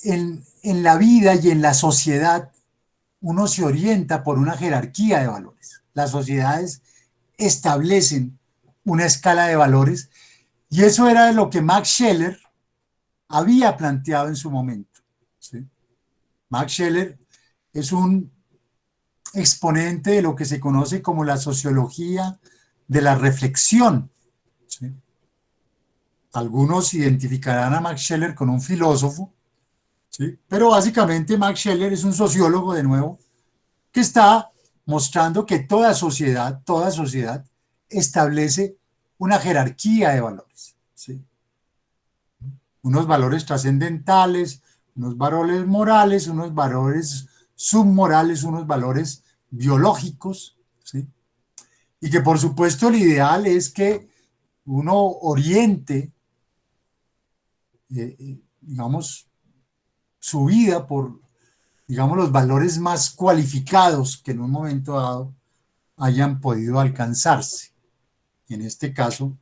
en la vida y en la sociedad uno se orienta por una jerarquía de valores. Las sociedades establecen una escala de valores y eso era lo que Max Scheler había planteado en su momento, ¿sí? Max Scheler es un exponente de lo que se conoce como la sociología de la reflexión, ¿sí? Algunos identificarán a Max Scheler con un filósofo, ¿sí? Pero básicamente Max Scheler es un sociólogo, de nuevo, que está mostrando que toda sociedad establece una jerarquía de valores, ¿sí? Unos valores trascendentales, unos valores morales, unos valores submorales, unos valores biológicos, ¿sí? Y que por supuesto el ideal es que uno oriente, digamos, su vida por, digamos, los valores más cualificados que en un momento dado hayan podido alcanzarse. En este caso,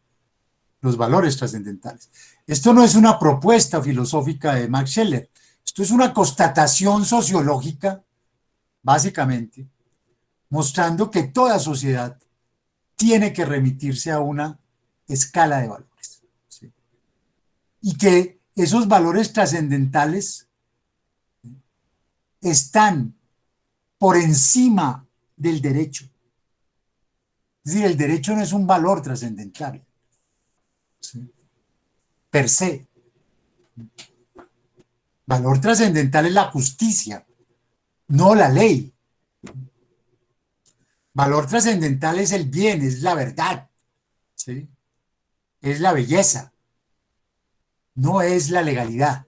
los valores trascendentales. Esto no es una propuesta filosófica de Max Scheler, esto es una constatación sociológica, básicamente, mostrando que toda sociedad tiene que remitirse a una escala de valores, ¿sí? Y que esos valores trascendentales están por encima del derecho. Es decir, el derecho no es un valor trascendental, ¿sí? Per se. Valor trascendental es la justicia, no la ley. Valor trascendental es el bien, es la verdad, ¿sí? Es la belleza, no es la legalidad.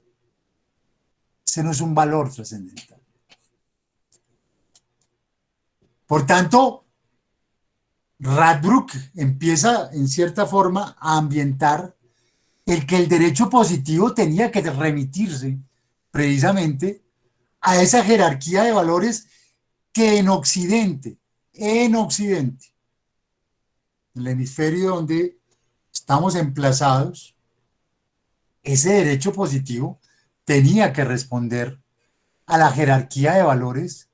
Ese no es un valor trascendental. Por tanto, Radbruch empieza en cierta forma a ambientar el que el derecho positivo tenía que remitirse precisamente a esa jerarquía de valores que en Occidente, en el hemisferio donde estamos emplazados, ese derecho positivo tenía que responder a la jerarquía de valores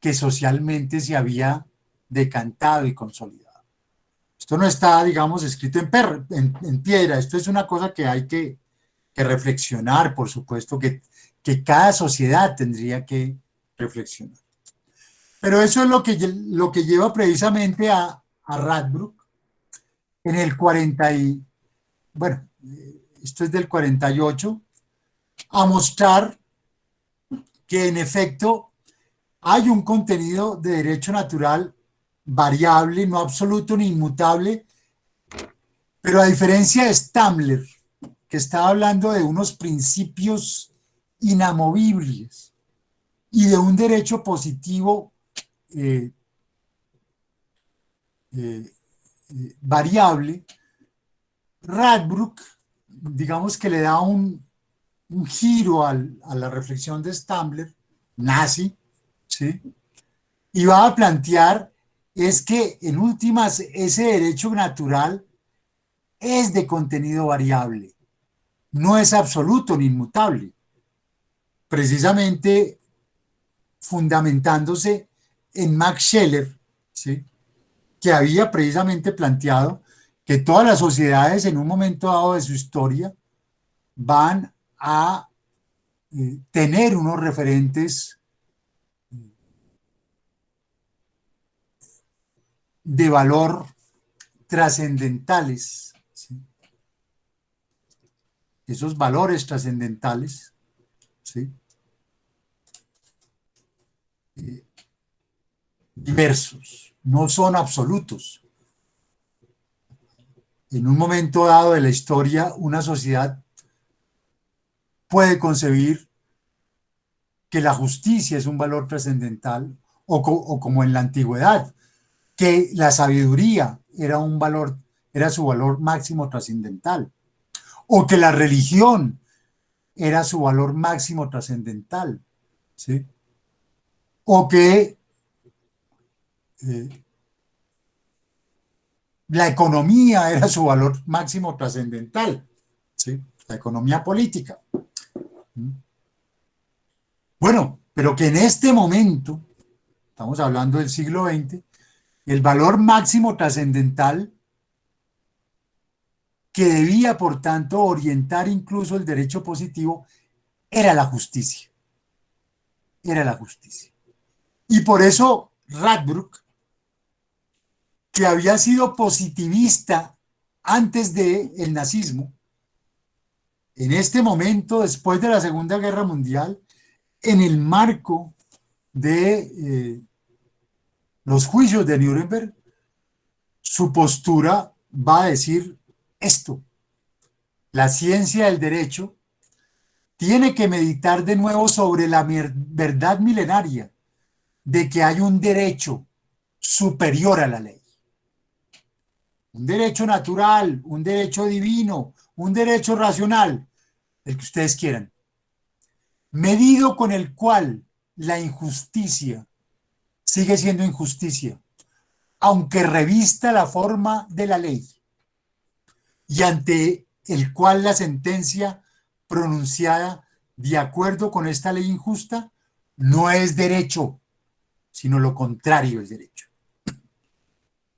que socialmente se había decantado y consolidado. Esto no está, digamos, escrito en piedra, esto es una cosa que hay que reflexionar, por supuesto, que cada sociedad tendría que reflexionar. Pero eso es lo que lleva precisamente a Radbruch en el 40 y, bueno, esto es del 48, a mostrar que en efecto hay un contenido de derecho natural variable, no absoluto ni inmutable, pero a diferencia de Stamler, que estaba hablando de unos principios inamovibles y de un derecho positivo eh, eh, variable, Radbruch, digamos que le da un giro a la reflexión de Stamler, nazi, ¿sí? Y va a plantear es que en últimas ese derecho natural es de contenido variable, no es absoluto ni inmutable, precisamente fundamentándose en Max Scheler, ¿sí? Que había precisamente planteado que todas las sociedades en un momento dado de su historia van a tener unos referentes de valor trascendentales, ¿sí? Esos valores trascendentales, ¿sí? Diversos, no son absolutos. En un momento dado de la historia, una sociedad puede concebir que la justicia es un valor trascendental, o como en la antigüedad, que la sabiduría era un valor, era su valor máximo trascendental, o que la religión era su valor máximo trascendental, ¿sí? O que eh, la economía era su valor máximo trascendental, ¿sí? La economía política. Bueno, pero que en este momento, estamos hablando del siglo XX, el valor máximo trascendental que debía, por tanto, orientar incluso el derecho positivo era la justicia. Era la justicia. Y por eso Radbruch, que había sido positivista antes del nazismo, en este momento, después de la Segunda Guerra Mundial, en el marco de los juicios de Nuremberg, su postura va a decir esto: la ciencia del derecho tiene que meditar de nuevo sobre la verdad milenaria de que hay un derecho superior a la ley. Un derecho natural, un derecho divino, un derecho racional, el que ustedes quieran, medido con el cual la injusticia sigue siendo injusticia, aunque revista la forma de la ley, y ante el cual la sentencia pronunciada de acuerdo con esta ley injusta no es derecho, sino lo contrario es derecho.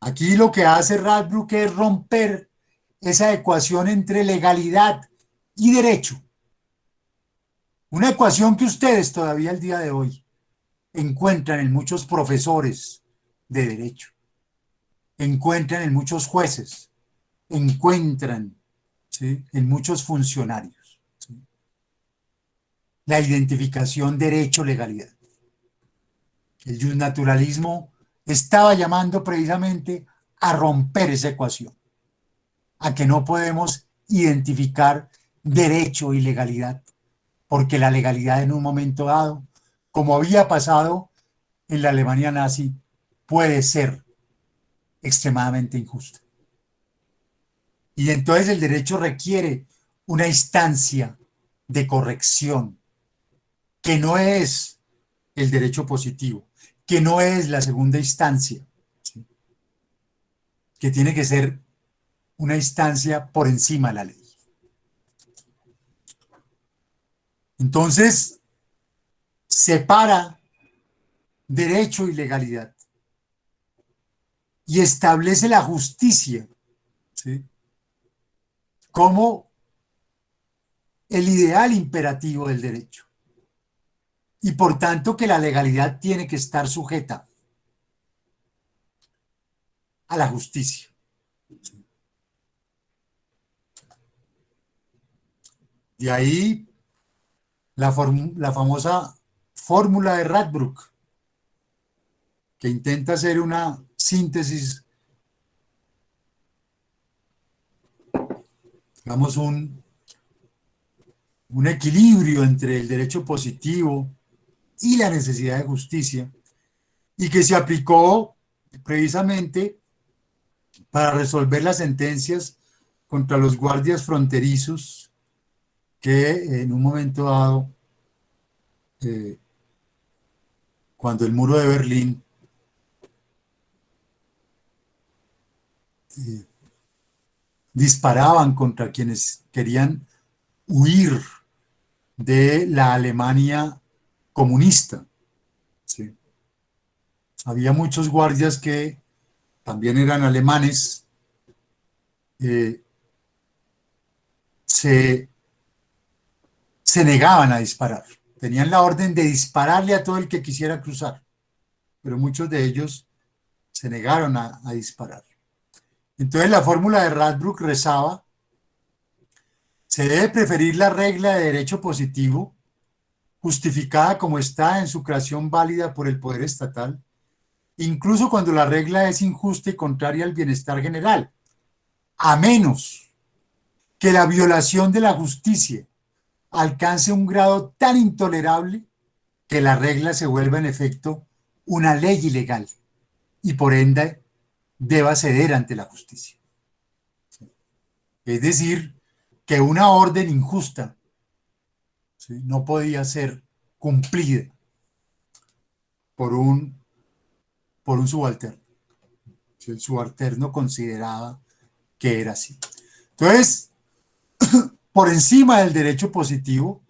Aquí lo que hace Radbruch es romper esa ecuación entre legalidad y derecho. Una ecuación que ustedes todavía al día de hoy encuentran en muchos profesores de derecho, encuentran en muchos jueces, encuentran, ¿sí?, en muchos funcionarios, ¿sí?, la identificación derecho-legalidad. El justnaturalismo estaba llamando precisamente a romper esa ecuación, a que no podemos identificar derecho y legalidad, porque la legalidad en un momento dado, como había pasado en la Alemania nazi, puede ser extremadamente injusta. Y entonces el derecho requiere una instancia de corrección, que no es el derecho positivo, que no es la segunda instancia, ¿sí? Que tiene que ser una instancia por encima de la ley. Entonces, separa derecho y legalidad y establece la justicia, ¿sí?, como el ideal imperativo del derecho. Y por tanto que la legalidad tiene que estar sujeta a la justicia. De ahí la famosa fórmula de Radbruch, que intenta hacer una síntesis, digamos, un equilibrio entre el derecho positivo y la necesidad de justicia, y que se aplicó precisamente para resolver las sentencias contra los guardias fronterizos que en un momento dado, cuando el muro de Berlín disparaban contra quienes querían huir de la Alemania comunista, ¿sí? Había muchos guardias que también eran alemanes, eh, se, se negaban a disparar. Tenían la orden de dispararle a todo el que quisiera cruzar, pero muchos de ellos se negaron a disparar. Entonces la fórmula de Radbruch rezaba: se debe preferir la regla de derecho positivo, justificada como está en su creación válida por el poder estatal, incluso cuando la regla es injusta y contraria al bienestar general, a menos que la violación de la justicia alcance un grado tan intolerable que la regla se vuelva en efecto una ley ilegal y por ende deba ceder ante la justicia. Es decir, que una orden injusta, ¿sí?, no podía ser cumplida por un subalterno. ¿Sí? El subalterno consideraba que era así. Entonces, por encima del derecho positivo,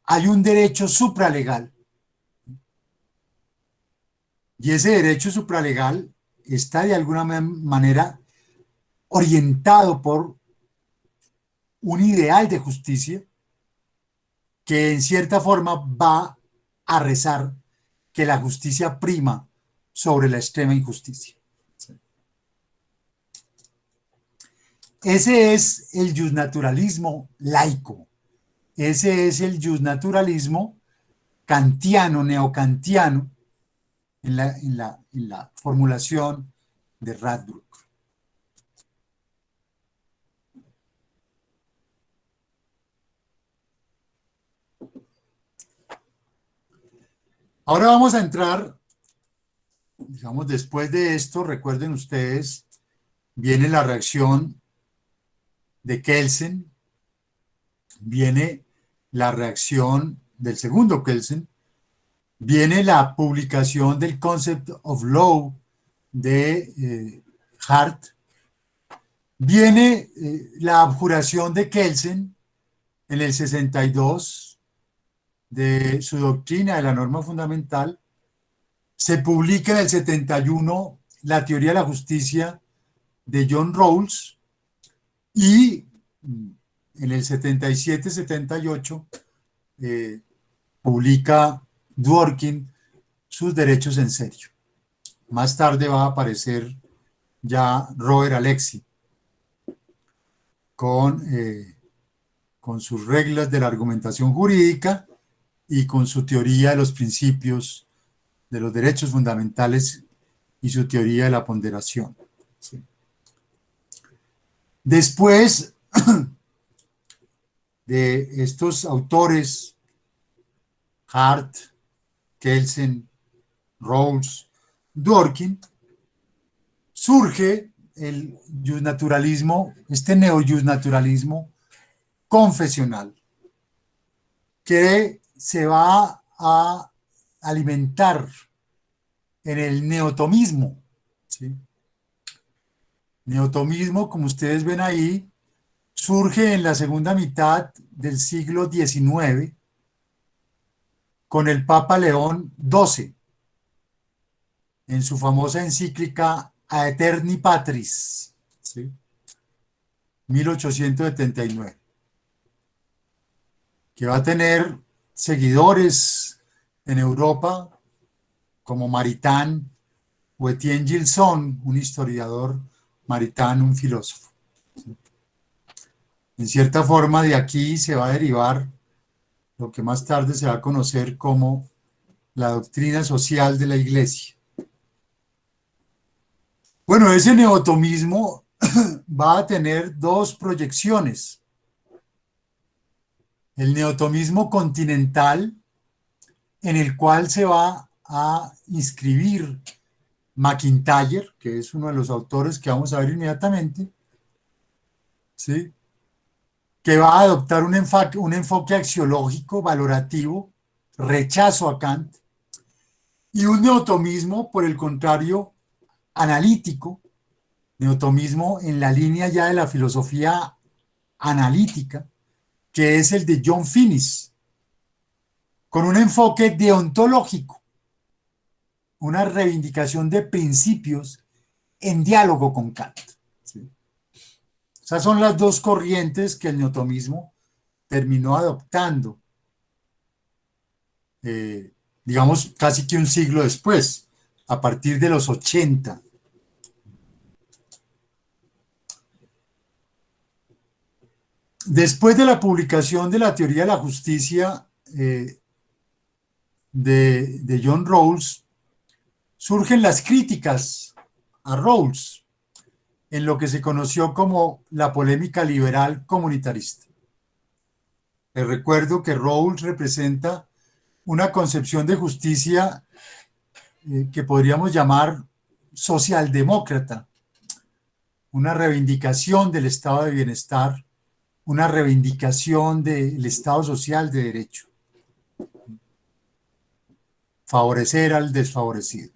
hay un derecho supralegal. Y ese derecho supralegal está de alguna manera orientado por un ideal de justicia que en cierta forma va a rezar que la justicia prima sobre la extrema injusticia. Ese es el justnaturalismo laico. Ese es el justnaturalismo kantiano, neokantiano, en la formulación de Radbruch. Ahora vamos a entrar, digamos, después de esto, recuerden ustedes, viene la reacción de Kelsen, viene la reacción del segundo Kelsen, viene la publicación del Concept of Law de Hart, viene la abjuración de Kelsen en el 62 de su doctrina de la norma fundamental, se publica en el 71 la teoría de la justicia de John Rawls y en el 77-78 publica Dworkin sus derechos en serio. Más tarde va a aparecer ya Robert Alexy con sus reglas de la argumentación jurídica y con su teoría de los principios de los derechos fundamentales y su teoría de la ponderación. ¿Sí? Después de estos autores, Hart, Kelsen, Rawls, Dworkin, surge el justnaturalismo, este neo-justnaturalismo confesional, que se va a alimentar en el neotomismo, ¿sí? Neotomismo, como ustedes ven ahí, surge en la segunda mitad del siglo XIX con el Papa León XII, en su famosa encíclica Aeterni Patris, ¿sí? 1879, que va a tener seguidores en Europa como Maritain o Etienne Gilson, un historiador, Maritain, un filósofo. En cierta forma, de aquí se va a derivar lo que más tarde se va a conocer como la doctrina social de la Iglesia. Bueno, ese neotomismo va a tener dos proyecciones. El neotomismo continental, en el cual se va a inscribir MacIntyre, que es uno de los autores que vamos a ver inmediatamente, ¿sí? Que va a adoptar un enfoque axiológico, valorativo, rechazo a Kant, y un neotomismo, por el contrario, analítico, neotomismo en la línea ya de la filosofía analítica, que es el de John Finnis, con un enfoque deontológico, una reivindicación de principios en diálogo con Kant. ¿Sí? Esas son las dos corrientes que el neotomismo terminó adoptando, digamos, casi que un siglo después, a partir de los 80. Después de la publicación de la teoría de la justicia de John Rawls, surgen las críticas a Rawls en lo que se conoció como la polémica liberal comunitarista. Les recuerdo que Rawls representa una concepción de justicia que podríamos llamar socialdemócrata, una reivindicación del estado de bienestar, una reivindicación del estado social de derecho, favorecer al desfavorecido.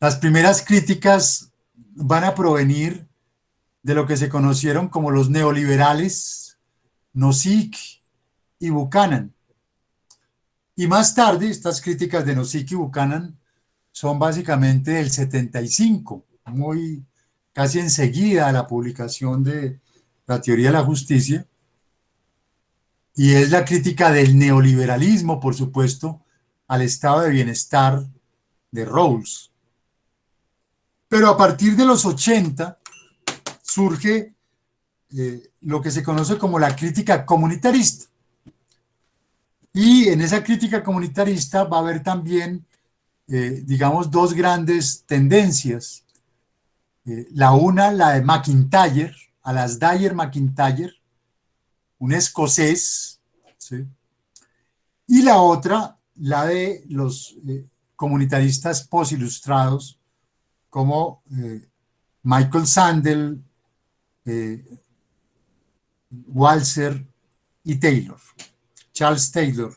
Las primeras críticas van a provenir de lo que se conocieron como los neoliberales, Nozick y Buchanan. Y más tarde, estas críticas de Nozick y Buchanan son básicamente del 75, muy casi enseguida a la publicación de la teoría de la justicia, y es la crítica del neoliberalismo, por supuesto, al estado de bienestar de Rawls. Pero a partir de los 80 surge lo que se conoce como la crítica comunitarista. Y en esa crítica comunitarista va a haber también, digamos, dos grandes tendencias. La una, la de MacIntyre, Alasdair MacIntyre, un escocés, ¿sí? Y la otra, la de los comunitaristas posilustrados como Michael Sandel, Walser y Taylor. Charles Taylor,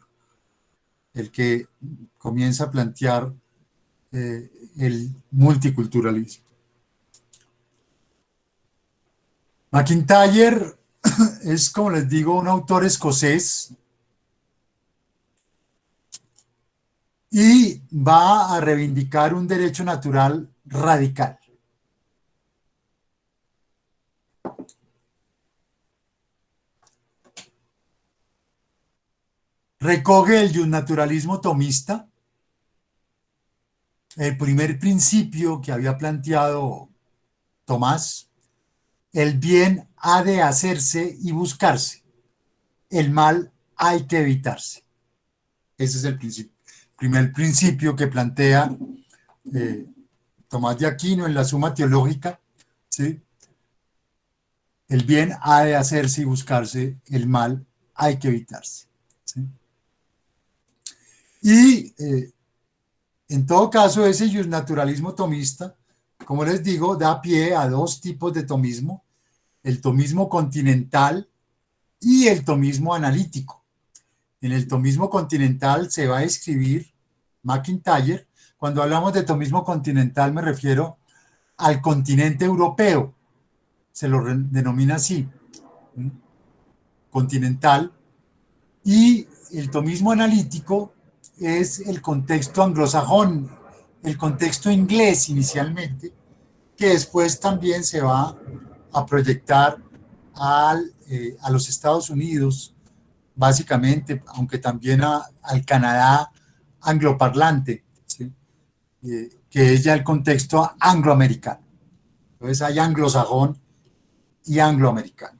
el que comienza a plantear el multiculturalismo. MacIntyre es, como les digo, un autor escocés y va a reivindicar un derecho natural radical. Recoge el justnaturalismo tomista, el primer principio que había planteado Tomás: el bien ha de hacerse y buscarse, el mal hay que evitarse. Ese es el primer principio que plantea Tomás de Aquino en la Suma Teológica, ¿sí? El bien ha de hacerse y buscarse, el mal hay que evitarse, ¿sí? Y en todo caso, ese justnaturalismo tomista como les digo, da pie a dos tipos de tomismo: el tomismo continental y el tomismo analítico. En el tomismo continental se va a escribir MacIntyre. Cuando hablamos de tomismo continental me refiero al continente europeo, se lo denomina así, continental, y el tomismo analítico es el contexto anglosajón, el contexto inglés inicialmente, que después también se va a proyectar a los Estados Unidos, básicamente, aunque también al Canadá angloparlante, ¿sí? Que es ya el contexto angloamericano. Entonces hay anglosajón y angloamericano.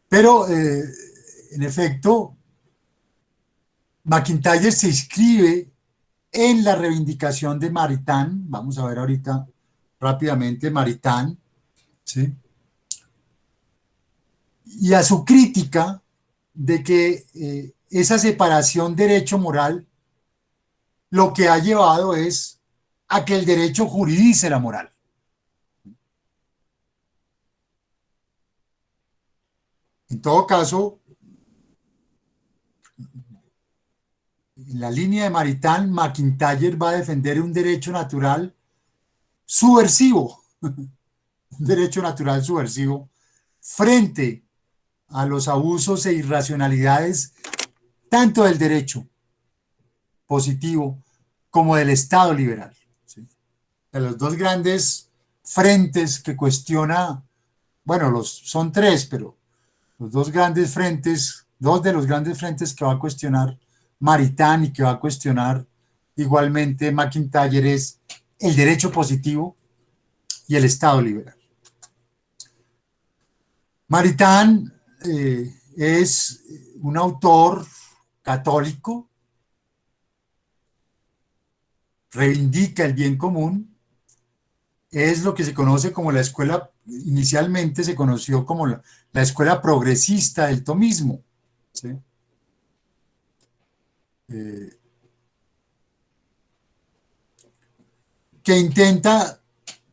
Pero, en efecto, MacIntyre se inscribe en la reivindicación de Maritain. Vamos a ver ahorita rápidamente Maritain, ¿sí? Y a su crítica de que esa separación derecho-moral lo que ha llevado es a que el derecho juridice la moral. En todo caso, en la línea de Maritain, MacIntyre va a defender un derecho natural subversivo, un derecho natural subversivo frente a los abusos e irracionalidades tanto del derecho positivo como del Estado liberal, ¿sí? De los dos grandes frentes que cuestiona, bueno, son tres, pero los dos grandes frentes, dos de los grandes frentes que va a cuestionar Maritain y que va a cuestionar igualmente MacIntyre es el derecho positivo y el Estado liberal. Maritain es un autor católico, reivindica el bien común, es lo que se conoce como la escuela, inicialmente se conoció como la escuela progresista del tomismo, ¿sí? Que intenta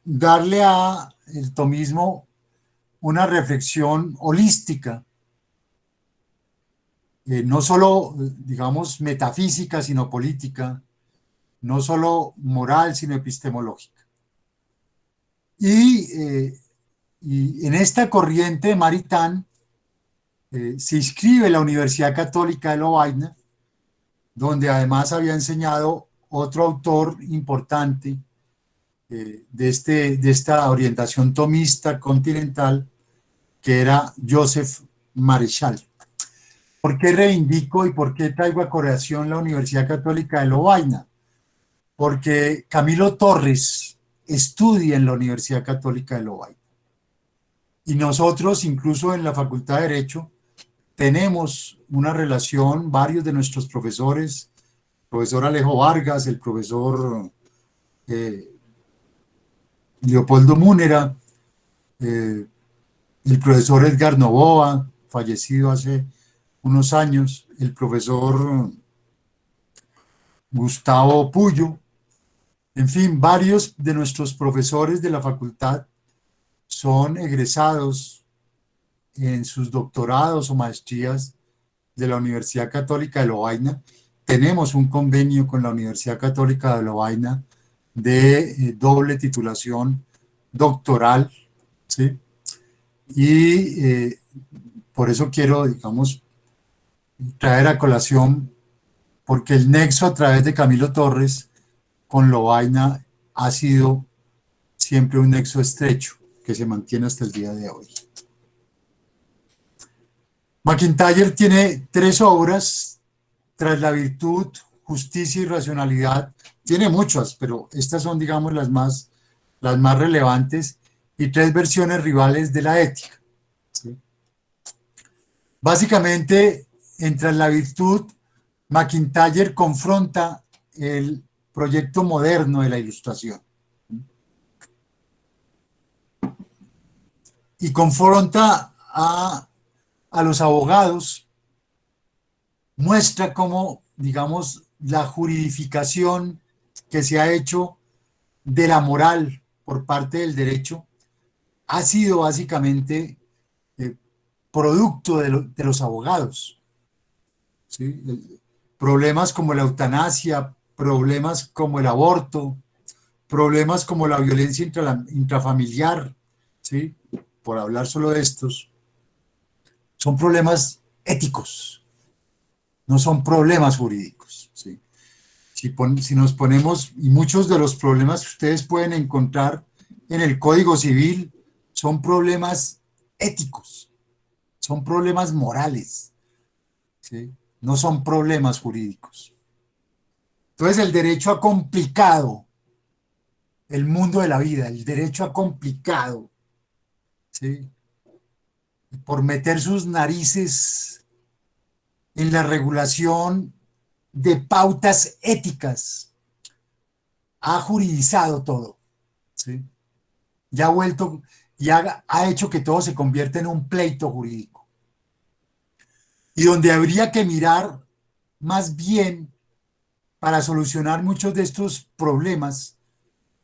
darle a el tomismo una reflexión holística, no solo, digamos, metafísica, sino política, no solo moral, sino epistemológica. Y en esta corriente de Maritain se inscribe la Universidad Católica de Lovaina, donde además había enseñado otro autor importante de esta orientación tomista continental, que era Joseph Marechal. ¿Por qué reivindico y por qué traigo a colación la Universidad Católica de Lovaina? Porque Camilo Torres estudia en la Universidad Católica de Lovaina. Y nosotros, incluso en la Facultad de Derecho, tenemos una relación, varios de nuestros profesores, el profesor Alejo Vargas, el profesor Leopoldo Múnera, el profesor Edgar Novoa, fallecido hace unos años, el profesor Gustavo Puyo, en fin, varios de nuestros profesores de la facultad son egresados en sus doctorados o maestrías de la Universidad Católica de Lovaina. Tenemos un convenio con la Universidad Católica de Lovaina de doble titulación doctoral, ¿sí? Y por eso quiero, digamos, traer a colación, porque el nexo a través de Camilo Torres con Lovaina ha sido siempre un nexo estrecho que se mantiene hasta el día de hoy. MacIntyre tiene tres obras: Tras la virtud, Justicia y Racionalidad. Tiene muchas, pero estas son, digamos, las más relevantes, y Tres versiones rivales de la ética, ¿sí? Básicamente, en Tras la virtud, MacIntyre confronta el proyecto moderno de la Ilustración y confronta a los abogados, muestra cómo, digamos, la juridificación que se ha hecho de la moral por parte del derecho ha sido básicamente producto de los abogados, ¿sí? Problemas como la eutanasia, problemas como el aborto, problemas como la violencia intrafamiliar, ¿sí? Por hablar solo de estos, son problemas éticos, no son problemas jurídicos, ¿sí? Si nos ponemos, y muchos de los problemas que ustedes pueden encontrar en el Código Civil son problemas éticos, son problemas morales, ¿sí? No son problemas jurídicos. Entonces el derecho ha complicado el mundo de la vida, el derecho ha complicado, ¿sí? Por meter sus narices en la regulación de pautas éticas, ha juridizado todo, ¿sí? Ya ha vuelto y ha hecho que todo se convierta en un pleito jurídico. Y donde habría que mirar más bien para solucionar muchos de estos problemas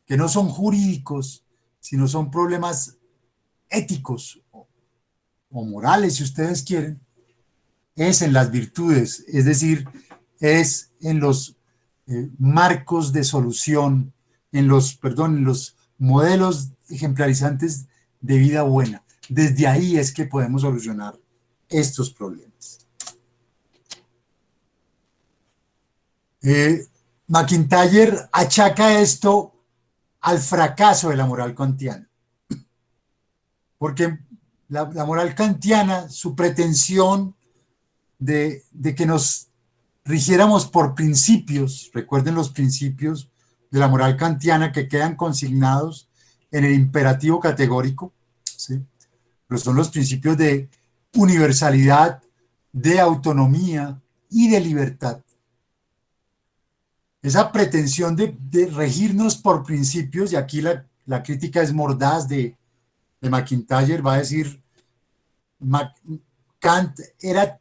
que no son jurídicos, sino son problemas éticos o morales, si ustedes quieren, es en las virtudes, es decir, es en los marcos de solución, en los modelos ejemplarizantes de vida buena. Desde ahí es que podemos solucionar estos problemas. McIntyre achaca esto al fracaso de la moral kantiana, porque la moral kantiana, su pretensión de que nos rigiéramos por principios, recuerden los principios de la moral kantiana que quedan consignados en el imperativo categórico, ¿sí? Pero son los principios de universalidad, de autonomía y de libertad. Esa pretensión de regirnos por principios, y aquí la crítica es mordaz de McIntyre, va a decir, Kant era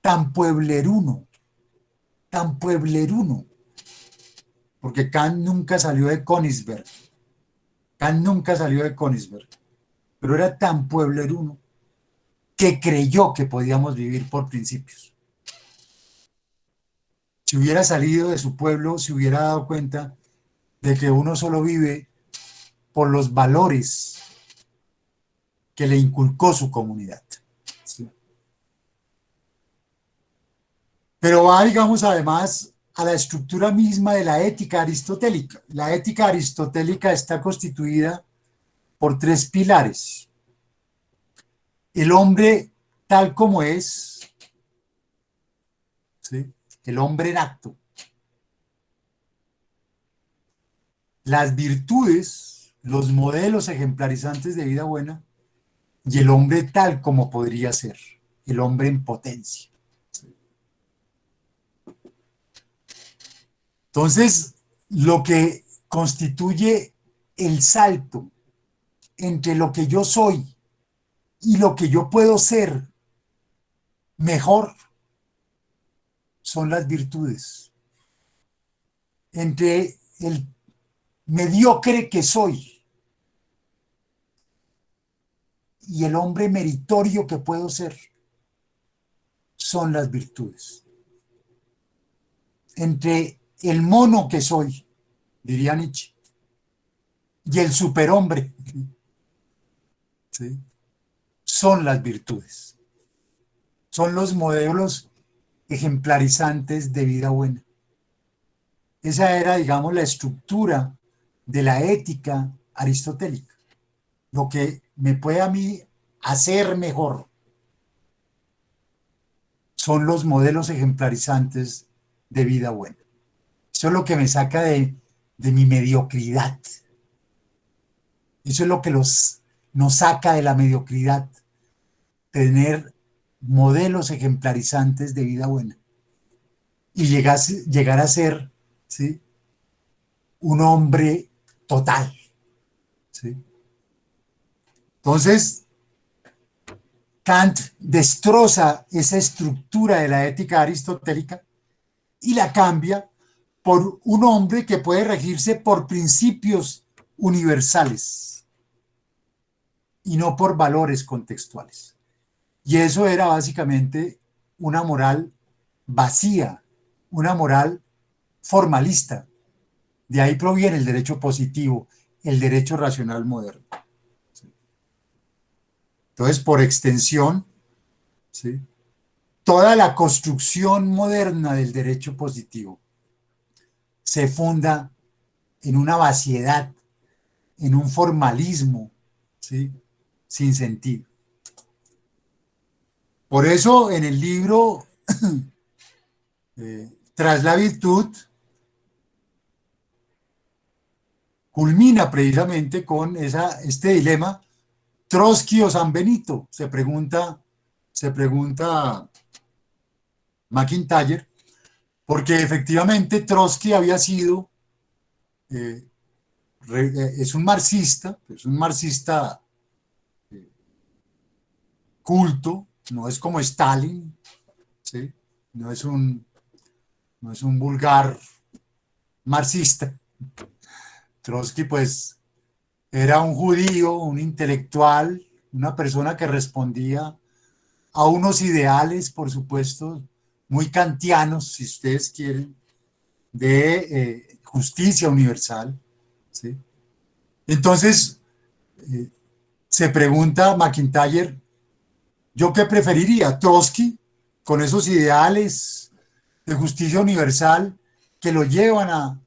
tan puebleruno, porque Kant nunca salió de Königsberg, pero era tan puebleruno que creyó que podíamos vivir por principios. Si hubiera salido de su pueblo, se hubiera dado cuenta de que uno solo vive por los valores que le inculcó su comunidad. ¿Sí? Pero va, digamos, además a la estructura misma de la ética aristotélica. La ética aristotélica está constituida por tres pilares. El hombre tal como es, ¿sí? El hombre en acto. Las virtudes, los modelos ejemplarizantes de vida buena, y el hombre tal como podría ser, el hombre en potencia. Entonces, lo que constituye el salto entre lo que yo soy y lo que yo puedo ser mejor son las virtudes. Entre el mediocre que soy y el hombre meritorio que puedo ser son las virtudes. Entre el mono que soy, diría Nietzsche, y el superhombre, ¿sí? Son las virtudes. Son los modelos ejemplarizantes de vida buena. Esa era, digamos, la estructura de la ética aristotélica. Lo que me puede a mí hacer mejor son los modelos ejemplarizantes de vida buena. Eso es lo que me saca de mi mediocridad. Eso es lo que nos saca de la mediocridad. Tener modelos ejemplarizantes de vida buena. Y llegar a ser, ¿sí?, un hombre total. ¿Sí? Entonces, Kant destroza esa estructura de la ética aristotélica y la cambia por un hombre que puede regirse por principios universales y no por valores contextuales. Y eso era básicamente una moral vacía, una moral formalista. De ahí proviene el derecho positivo, el derecho racional moderno. Entonces, por extensión, ¿sí?, toda la construcción moderna del derecho positivo se funda en una vaciedad, en un formalismo, ¿sí?, sin sentido. Por eso en el libro Tras la virtud culmina precisamente con este dilema: Trotsky o San Benito, se pregunta McIntyre, porque efectivamente Trotsky había sido, eh, es un marxista culto, no es como Stalin, ¿sí?, no es un, no es un vulgar marxista. Trotsky, pues, era un judío, un intelectual, una persona que respondía a unos ideales, por supuesto, muy kantianos, si ustedes quieren, de justicia universal, ¿sí? Entonces, eh, se pregunta McIntyre, ¿yo qué preferiría? ¿Trotsky, con esos ideales de justicia universal que lo llevan a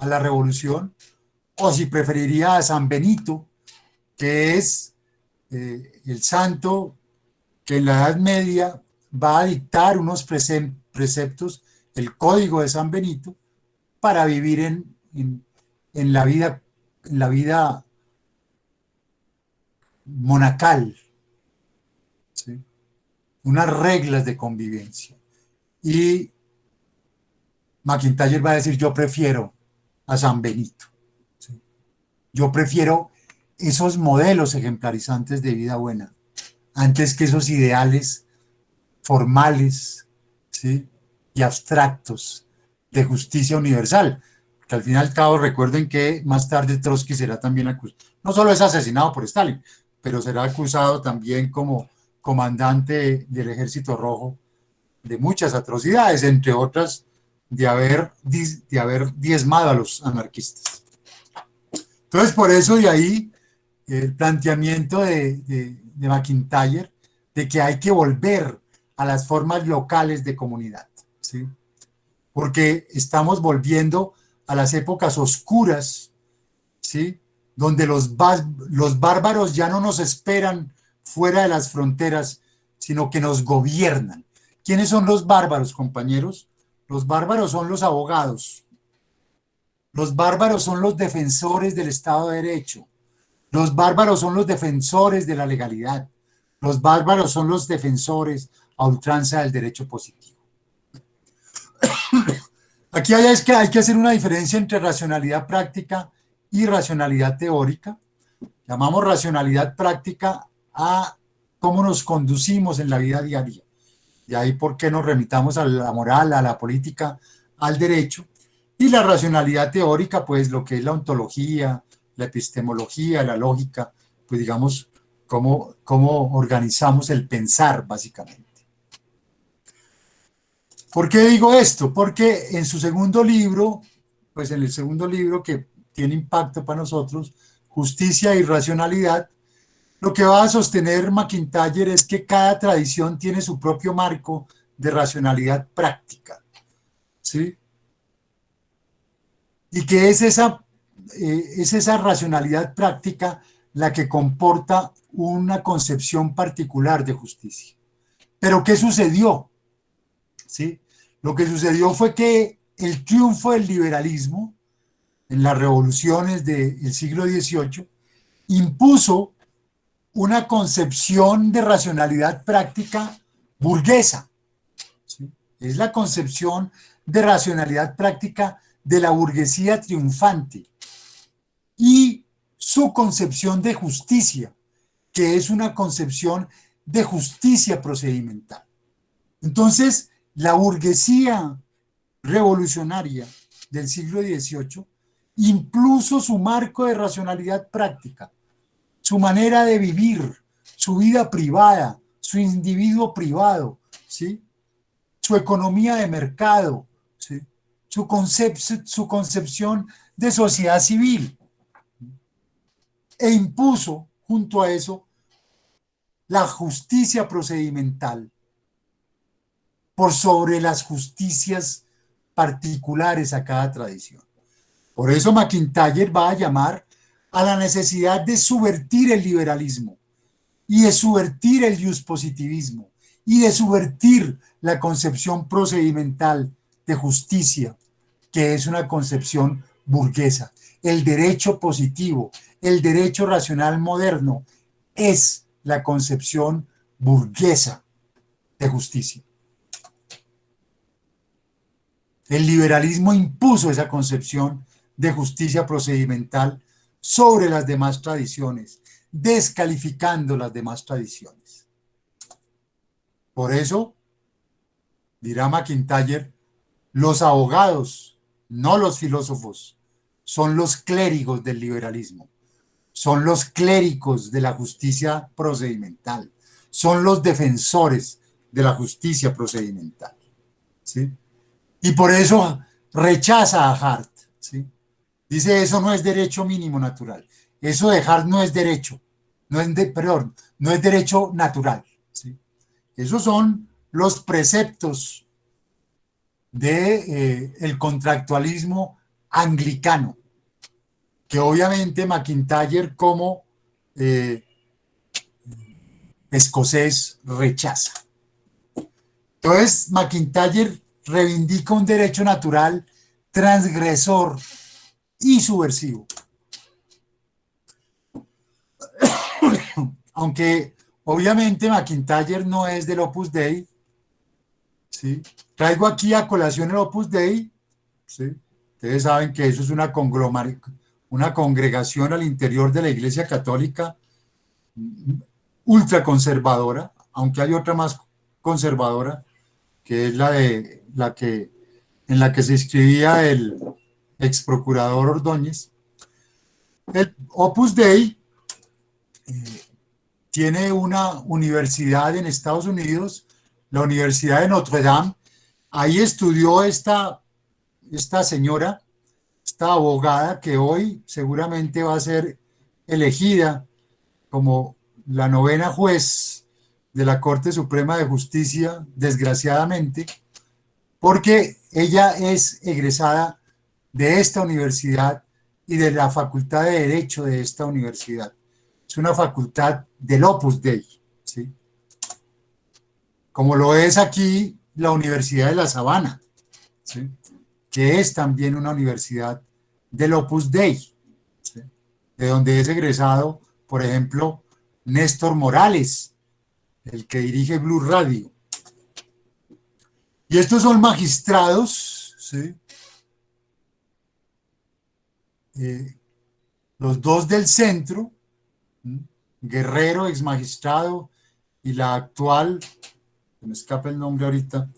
la revolución? ¿O si preferiría a San Benito, que es el santo que en la Edad Media va a dictar unos preceptos, el código de San Benito, para vivir en la vida monacal, ¿sí?, unas reglas de convivencia? Y McIntyre va a decir, yo prefiero a San Benito, ¿sí? Yo prefiero esos modelos ejemplarizantes de vida buena antes que esos ideales formales, ¿sí?, y abstractos de justicia universal, que al fin y al cabo recuerden que más tarde Trotsky será también acusado, no solo es asesinado por Stalin, pero será acusado también como comandante del Ejército Rojo de muchas atrocidades, entre otras de haber diezmado a los anarquistas. Entonces, por eso de ahí el planteamiento de McIntyre de que hay que volver a las formas locales de comunidad, ¿sí?, porque estamos volviendo a las épocas oscuras, ¿sí?, donde los bárbaros ya no nos esperan fuera de las fronteras, sino que nos gobiernan. ¿Quiénes son los bárbaros, compañeros? Los bárbaros son los abogados, los bárbaros son los defensores del Estado de Derecho, los bárbaros son los defensores de la legalidad, los bárbaros son los defensores a ultranza del derecho positivo. Aquí es que hay que hacer una diferencia entre racionalidad práctica y racionalidad teórica. Llamamos racionalidad práctica a cómo nos conducimos en la vida diaria. Y ahí por qué nos remitamos a la moral, a la política, al derecho. Y la racionalidad teórica, pues lo que es la ontología, la epistemología, la lógica, pues digamos, cómo organizamos el pensar, básicamente. ¿Por qué digo esto? Porque en su segundo libro, pues en el segundo libro que tiene impacto para nosotros, Justicia y Racionalidad, lo que va a sostener McIntyre es que cada tradición tiene su propio marco de racionalidad práctica, ¿sí? Y que es esa racionalidad práctica la que comporta una concepción particular de justicia. Pero ¿qué sucedió? ¿Sí? Lo que sucedió fue que el triunfo del liberalismo en las revoluciones del siglo XVIII impuso una concepción de racionalidad práctica burguesa, ¿sí? Es la concepción de racionalidad práctica de la burguesía triunfante y su concepción de justicia, que es una concepción de justicia procedimental. Entonces, la burguesía revolucionaria del siglo XVIII impuso su marco de racionalidad práctica, su manera de vivir, su vida privada, su individuo privado, ¿sí? Su economía de mercado, ¿sí? Su concepción de sociedad civil, e impuso junto a eso la justicia procedimental por sobre las justicias particulares a cada tradición. Por eso MacIntyre va a llamar a la necesidad de subvertir el liberalismo y de subvertir el positivismo y de subvertir la concepción procedimental de justicia, que es una concepción burguesa. El derecho positivo, el derecho racional moderno es la concepción burguesa de justicia. El liberalismo impuso esa concepción de justicia procedimental sobre las demás tradiciones, descalificando las demás tradiciones. Por eso, dirá MacIntyre, los abogados, no los filósofos, son los clérigos del liberalismo, son los clérigos de la justicia procedimental, son los defensores de la justicia procedimental, ¿sí? Y por eso rechaza a Hart, ¿sí? Dice, eso no es derecho mínimo natural. Eso de Hart no es derecho, no es derecho natural, ¿sí? Esos son los preceptos de, el contractualismo anglicano, que obviamente MacIntyre como escocés rechaza. Entonces MacIntyre reivindica un derecho natural transgresor y subversivo. Aunque obviamente MacIntyre no es del Opus Dei, ¿sí? Traigo aquí a colación el Opus Dei, ¿sí? Ustedes saben que eso es una congregación al interior de la Iglesia Católica ultraconservadora, aunque hay otra más conservadora, que es en la que se inscribía el ex procurador Ordóñez. El Opus Dei tiene una universidad en Estados Unidos, la Universidad de Notre Dame. Ahí estudió esta señora, esta abogada, que hoy seguramente va a ser elegida como la 9ª juez de la Corte Suprema de Justicia, desgraciadamente, porque ella es egresada de esta universidad y de la Facultad de Derecho de esta universidad. Es una facultad del Opus Dei, ¿sí? Como lo es aquí la Universidad de La Sabana, ¿sí? Que es también una universidad del Opus Dei, ¿sí? De donde es egresado, por ejemplo, Néstor Morales, el que dirige Blue Radio. Y estos son magistrados, ¿sí? Los dos del centro, ¿sí? Guerrero, ex magistrado, y la actual, me escapa el nombre ahorita,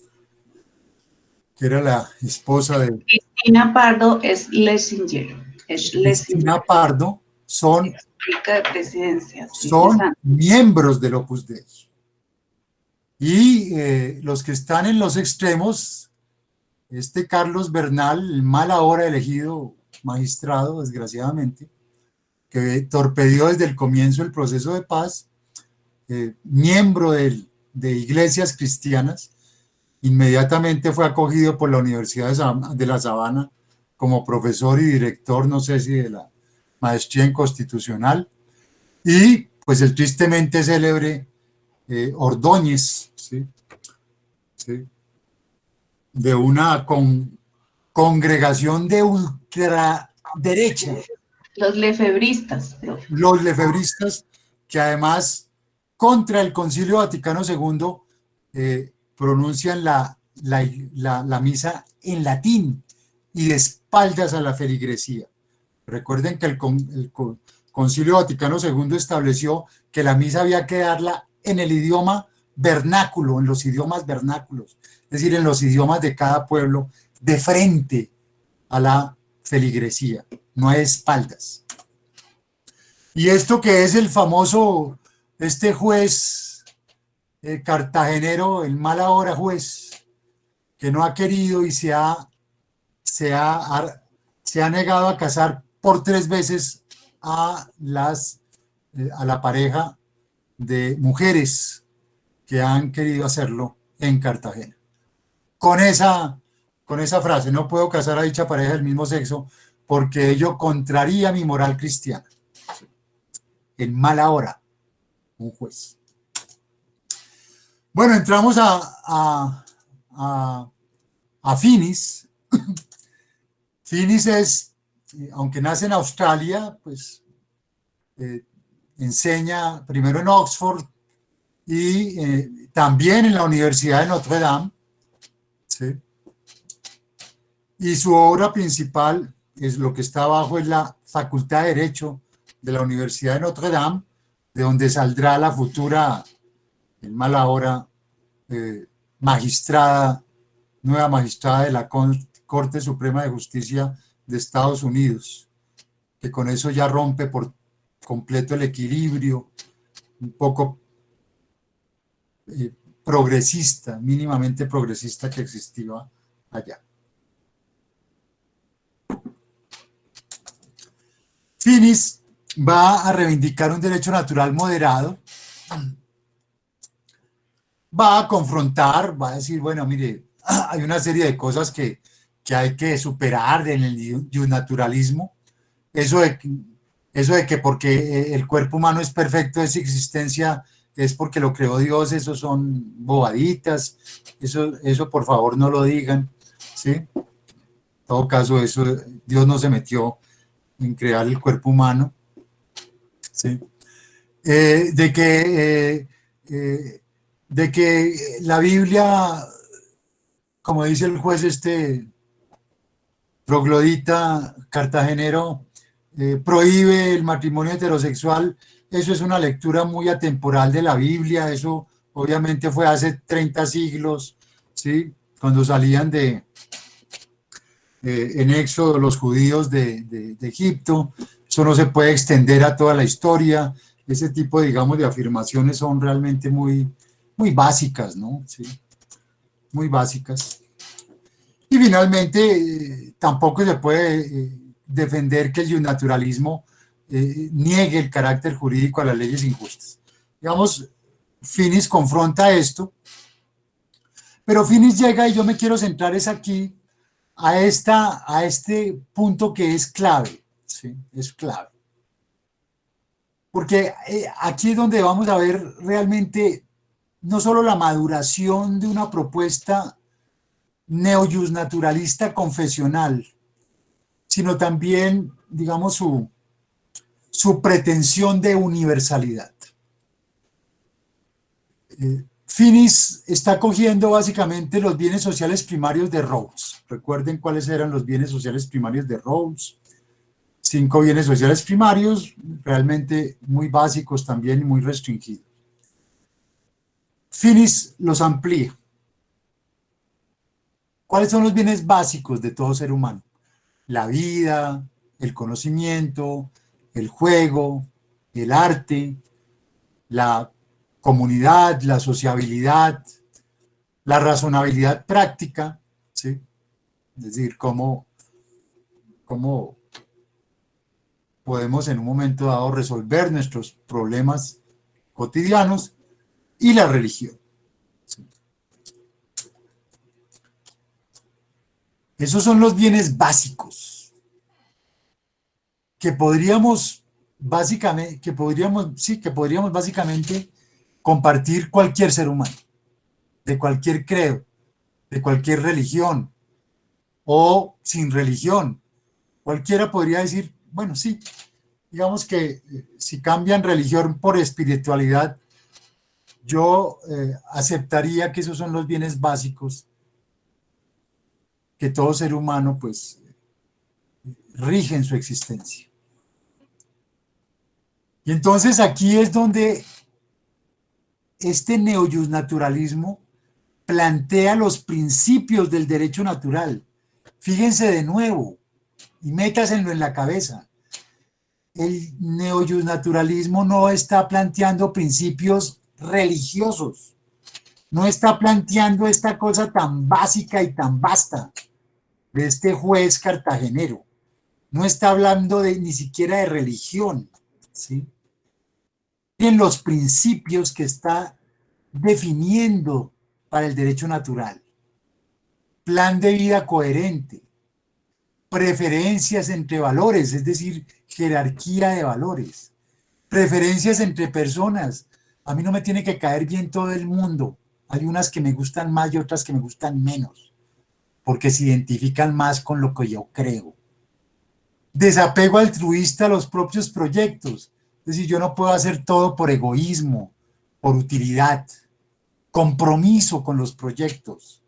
que era la esposa de Cristina Pardo es Schlesinger. Cristina Pardo, son miembros del Opus Dei. Y los que están en los extremos, Carlos Bernal, el mal ahora elegido magistrado, desgraciadamente, que torpedió desde el comienzo el proceso de paz, miembro de iglesias cristianas, inmediatamente fue acogido por la Universidad de La Sabana como profesor y director, no sé si de la maestría en constitucional, y pues el tristemente célebre Ordóñez, ¿sí? ¿Sí? De una congregación de ultraderecha. Los lefebristas. Los lefebristas, que además contra el Concilio Vaticano II pronuncian la misa en latín y de espaldas a la feligresía. Recuerden que el Concilio Vaticano II estableció que la misa había que darla en el idioma vernáculo, en los idiomas vernáculos, es decir, en los idiomas de cada pueblo, de frente a la feligresía, no a espaldas. Y esto que es el famoso, este juez cartagenero, el mala hora juez, que no ha querido y se ha negado a casar por 3 veces a la pareja de mujeres que han querido hacerlo en Cartagena. Con esa frase, no puedo casar a dicha pareja del mismo sexo porque ello contraría mi moral cristiana. En mala hora, un juez. Bueno, entramos a Finis. Finis es, aunque nace en Australia, pues enseña primero en Oxford y también en la Universidad de Notre Dame, ¿sí? Y su obra principal es lo que está abajo, es la Facultad de Derecho de la Universidad de Notre Dame, de donde saldrá la futura, en mala hora, nueva magistrada de la Corte Suprema de Justicia de Estados Unidos, que con eso ya rompe por completo el equilibrio un poco progresista, mínimamente progresista que existía allá. Finis va a reivindicar un derecho natural moderado, va a confrontar, va a decir, bueno, mire, hay una serie de cosas que hay que superar en el naturalismo. Eso de que porque el cuerpo humano es perfecto, es existencia, es porque lo creó Dios, eso son bobaditas, eso por favor no lo digan, ¿sí? En todo caso, eso, Dios no se metió en crear el cuerpo humano, ¿sí? De que la Biblia, como dice el juez troglodita cartagenero, prohíbe el matrimonio heterosexual. Eso es una lectura muy atemporal de la Biblia. Eso obviamente fue hace 30 siglos, ¿sí? Cuando salían en Éxodo los judíos de Egipto. Eso no se puede extender a toda la historia. Ese tipo, digamos, de afirmaciones son realmente muy, muy básicas, ¿no? Sí, muy básicas. Y finalmente, tampoco se puede defender que el naturalismo niegue el carácter jurídico a las leyes injustas. Digamos, Finis confronta esto, pero Finis llega, y yo me quiero centrar es aquí, a este punto que es clave, ¿sí? Es clave. Porque aquí es donde vamos a ver realmente no solo la maduración de una propuesta neojusnaturalista confesional, sino también, digamos, su pretensión de universalidad. Finis está cogiendo básicamente los bienes sociales primarios de Rawls. Recuerden cuáles eran los bienes sociales primarios de Rawls. 5 bienes sociales primarios, realmente muy básicos también y muy restringidos. Finis los amplía. ¿Cuáles son los bienes básicos de todo ser humano? La vida, el conocimiento, el juego, el arte, la comunidad, la sociabilidad, la razonabilidad práctica, ¿sí? Es decir, cómo podemos en un momento dado resolver nuestros problemas cotidianos, y la religión. ¿Sí? Esos son los bienes básicos que podríamos básicamente compartir cualquier ser humano, de cualquier credo, de cualquier religión o sin religión. Cualquiera podría decir, bueno, sí, digamos que si cambian religión por espiritualidad, yo aceptaría que esos son los bienes básicos que todo ser humano pues rige en su existencia. Y entonces aquí es donde este neojusnaturalismo plantea los principios del derecho natural. Fíjense de nuevo, y métaselo en la cabeza. El neoyusnaturalismo no está planteando principios religiosos, no está planteando esta cosa tan básica y tan vasta de este juez cartagenero, no está hablando ni siquiera de religión, ¿sí? En los principios que está definiendo para el derecho natural: plan de vida coherente, preferencias entre valores, es decir, jerarquía de valores, preferencias entre personas. A mí no me tiene que caer bien todo el mundo, hay unas que me gustan más y otras que me gustan menos, porque se identifican más con lo que yo creo. Desapego altruista a los propios proyectos, es decir, yo no puedo hacer todo por egoísmo, por utilidad. Compromiso con los proyectos,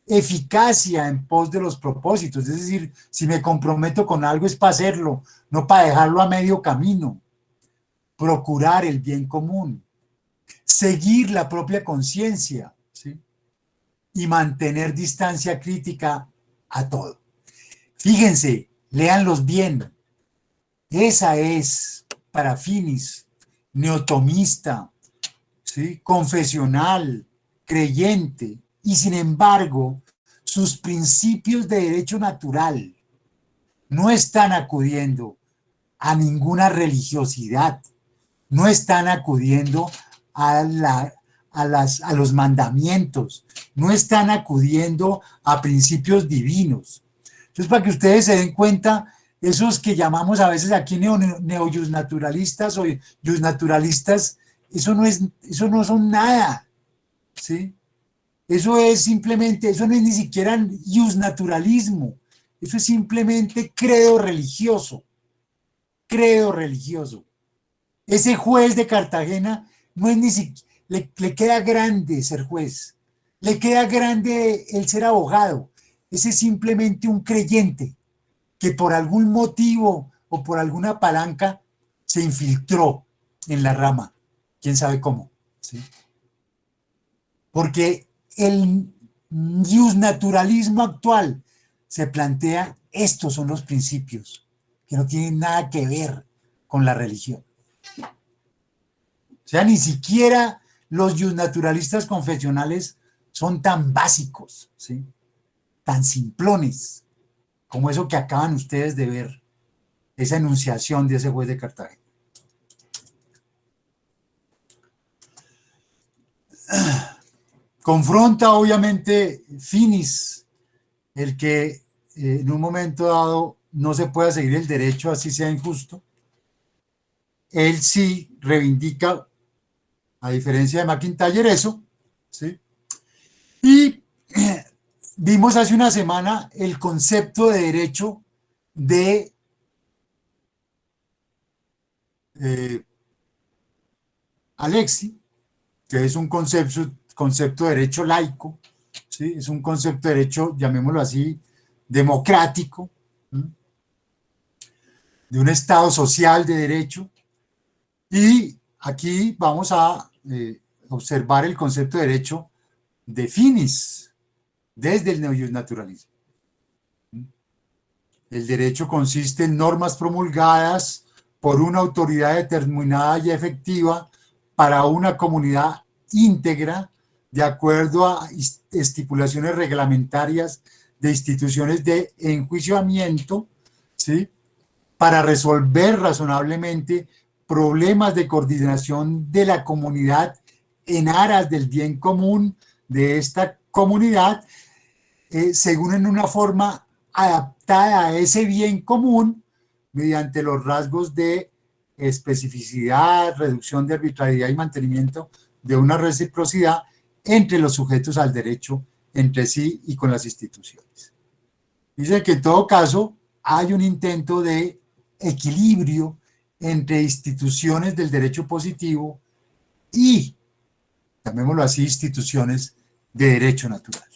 eficacia en pos de los propósitos, es decir, si me comprometo con algo es para hacerlo, no para dejarlo a medio camino. Procurar el bien común, seguir la propia conciencia, ¿sí? Y mantener distancia crítica a todo. Fíjense, léanlos bien. Esa es, para Finis, neotomista, ¿sí? Confesional, creyente, y sin embargo, sus principios de derecho natural no están acudiendo a ninguna religiosidad, no están acudiendo a los mandamientos, no están acudiendo a principios divinos. Entonces, para que ustedes se den cuenta, esos que llamamos a veces aquí neoyusnaturalistas o yusnaturalistas, eso no son nada, ¿sí? Eso es simplemente, eso no es ni siquiera yusnaturalismo, eso es simplemente credo religioso, credo religioso. Ese juez de Cartagena no es ni siquiera, le queda grande ser juez, le queda grande el ser abogado, ese es simplemente un creyente que por algún motivo o por alguna palanca se infiltró en la rama, quién sabe cómo, ¿sí? Porque el yusnaturalismo actual se plantea, estos son los principios que no tienen nada que ver con la religión. O sea, ni siquiera los yusnaturalistas confesionales son tan básicos, ¿sí? Tan simplones como eso que acaban ustedes de ver, esa enunciación de ese juez de Cartagena. Confronta obviamente Finis el que en un momento dado no se pueda seguir el derecho así sea injusto. Él sí reivindica, a diferencia de McIntyre, eso, ¿sí? Y vimos hace una semana el concepto de derecho de Alexi, que es un concepto de derecho laico, ¿sí? Es un concepto de derecho, llamémoslo así, democrático, ¿sí? De un Estado social de derecho. Y aquí vamos a observar el concepto de derecho de Finis desde el neoyusnaturalismo. El derecho consiste en normas promulgadas por una autoridad determinada y efectiva para una comunidad íntegra de acuerdo a estipulaciones reglamentarias de instituciones de enjuiciamiento, ¿sí? Para resolver razonablemente problemas de coordinación de la comunidad en aras del bien común de esta comunidad, según en una forma adaptada a ese bien común mediante los rasgos de especificidad, reducción de arbitrariedad y mantenimiento de una reciprocidad entre los sujetos al derecho, entre sí y con las instituciones. Dice que en todo caso hay un intento de equilibrio entre instituciones del derecho positivo y, llamémoslo así, instituciones de derecho natural.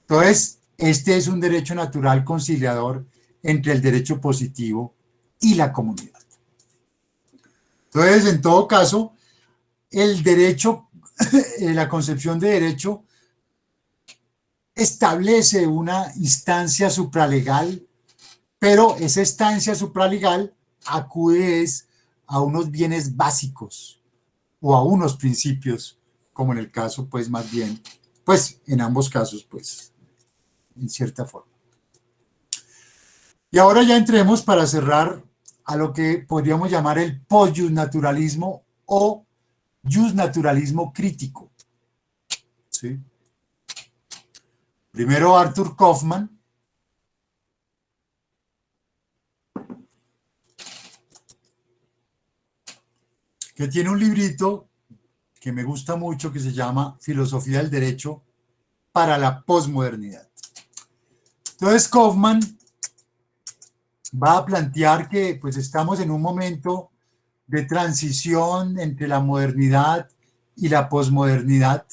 Entonces, este es un derecho natural conciliador entre el derecho positivo y la comunidad. Entonces, en todo caso, el derecho, la concepción de derecho establece una instancia supralegal pero esa estancia supralegal acude a unos bienes básicos o a unos principios, como en el caso, pues más bien, pues en ambos casos, pues, en cierta forma. Y ahora ya entremos para cerrar a lo que podríamos llamar el post-justnaturalismo o justnaturalismo crítico. ¿Sí? Primero Arthur Kaufman, que tiene un librito que me gusta mucho que se llama Filosofía del Derecho para la Posmodernidad. Entonces Kaufman va a plantear que pues estamos en un momento de transición entre la modernidad y la posmodernidad,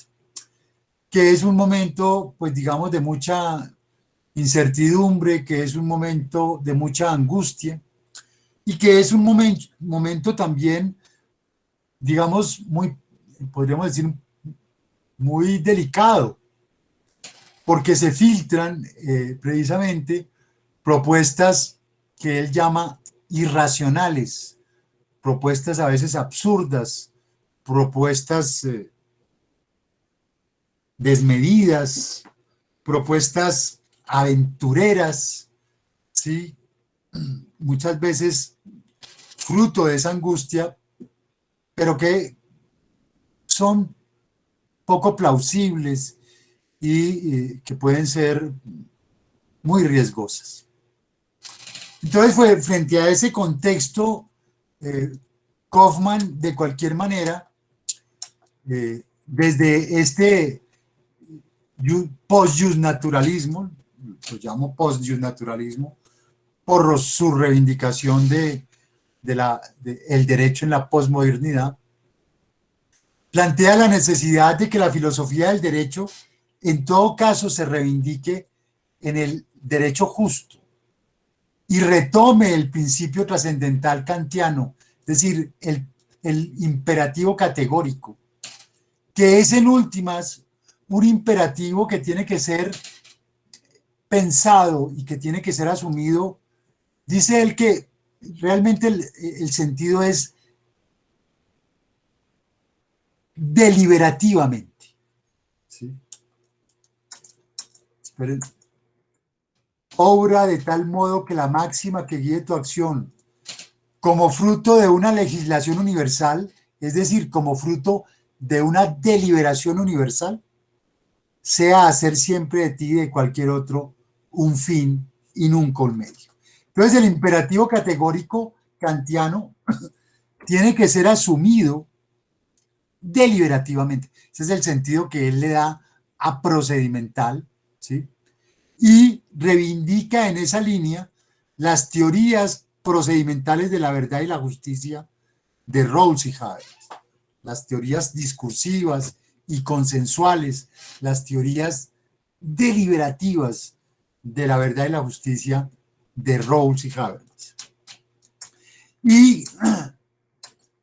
que es un momento, pues digamos, de mucha incertidumbre, que es un momento de mucha angustia y que es un momento también, digamos, muy, podríamos decir, muy delicado, porque se filtran precisamente propuestas que él llama irracionales, propuestas a veces absurdas, propuestas desmedidas, propuestas aventureras, ¿sí? Muchas veces fruto de esa angustia, pero que son poco plausibles y que pueden ser muy riesgosas. Entonces, frente a ese contexto, Kaufman, de cualquier manera, desde este post-justnaturalismo, lo llamo post-justnaturalismo, por su reivindicación del derecho en la posmodernidad, plantea la necesidad de que la filosofía del derecho en todo caso se reivindique en el derecho justo y retome el principio trascendental kantiano, es decir, el imperativo categórico, que es en últimas un imperativo que tiene que ser pensado y que tiene que ser asumido. Dice él que realmente el sentido es deliberativamente. ¿Sí? Esperen. Obra de tal modo que la máxima que guíe tu acción, como fruto de una legislación universal, es decir, como fruto de una deliberación universal, sea hacer siempre de ti y de cualquier otro un fin y nunca un medio. Entonces el imperativo categórico kantiano tiene que ser asumido deliberativamente. Ese es el sentido que él le da a procedimental, ¿sí? Y reivindica en esa línea las teorías procedimentales de la verdad y la justicia de Rawls y Haber, las teorías discursivas y consensuales, las teorías deliberativas de la verdad y la justicia de Rawls y Habermas. Y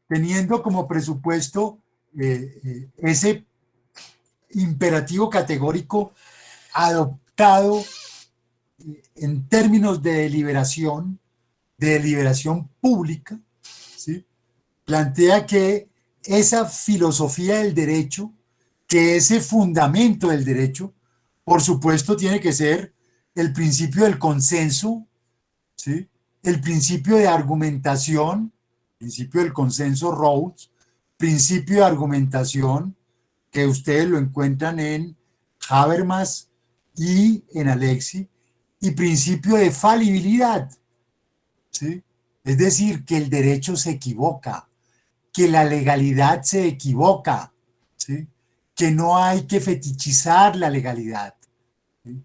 teniendo como presupuesto ese imperativo categórico adoptado en términos de deliberación pública, ¿sí? Plantea que esa filosofía del derecho, que ese fundamento del derecho, por supuesto, tiene que ser el principio del consenso, ¿sí? El principio de argumentación, principio del consenso Rawls, principio de argumentación que ustedes lo encuentran en Habermas y en Alexis, y principio de falibilidad, ¿sí? Es decir, que el derecho se equivoca, que la legalidad se equivoca, ¿sí? Que no hay que fetichizar la legalidad, ¿sí?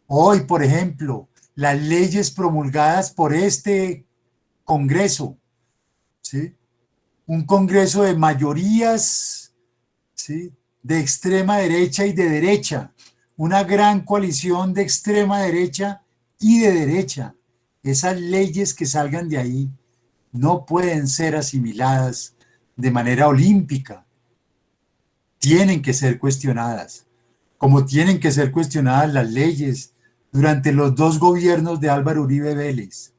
Hoy, por ejemplo, las leyes promulgadas por este Congreso, ¿sí? Un Congreso de mayorías, ¿sí? De extrema derecha y de derecha, una gran coalición de extrema derecha y de derecha. Esas leyes que salgan de ahí no pueden ser asimiladas de manera olímpica, tienen que ser cuestionadas, como tienen que ser cuestionadas las leyes durante los dos gobiernos de Álvaro Uribe Vélez,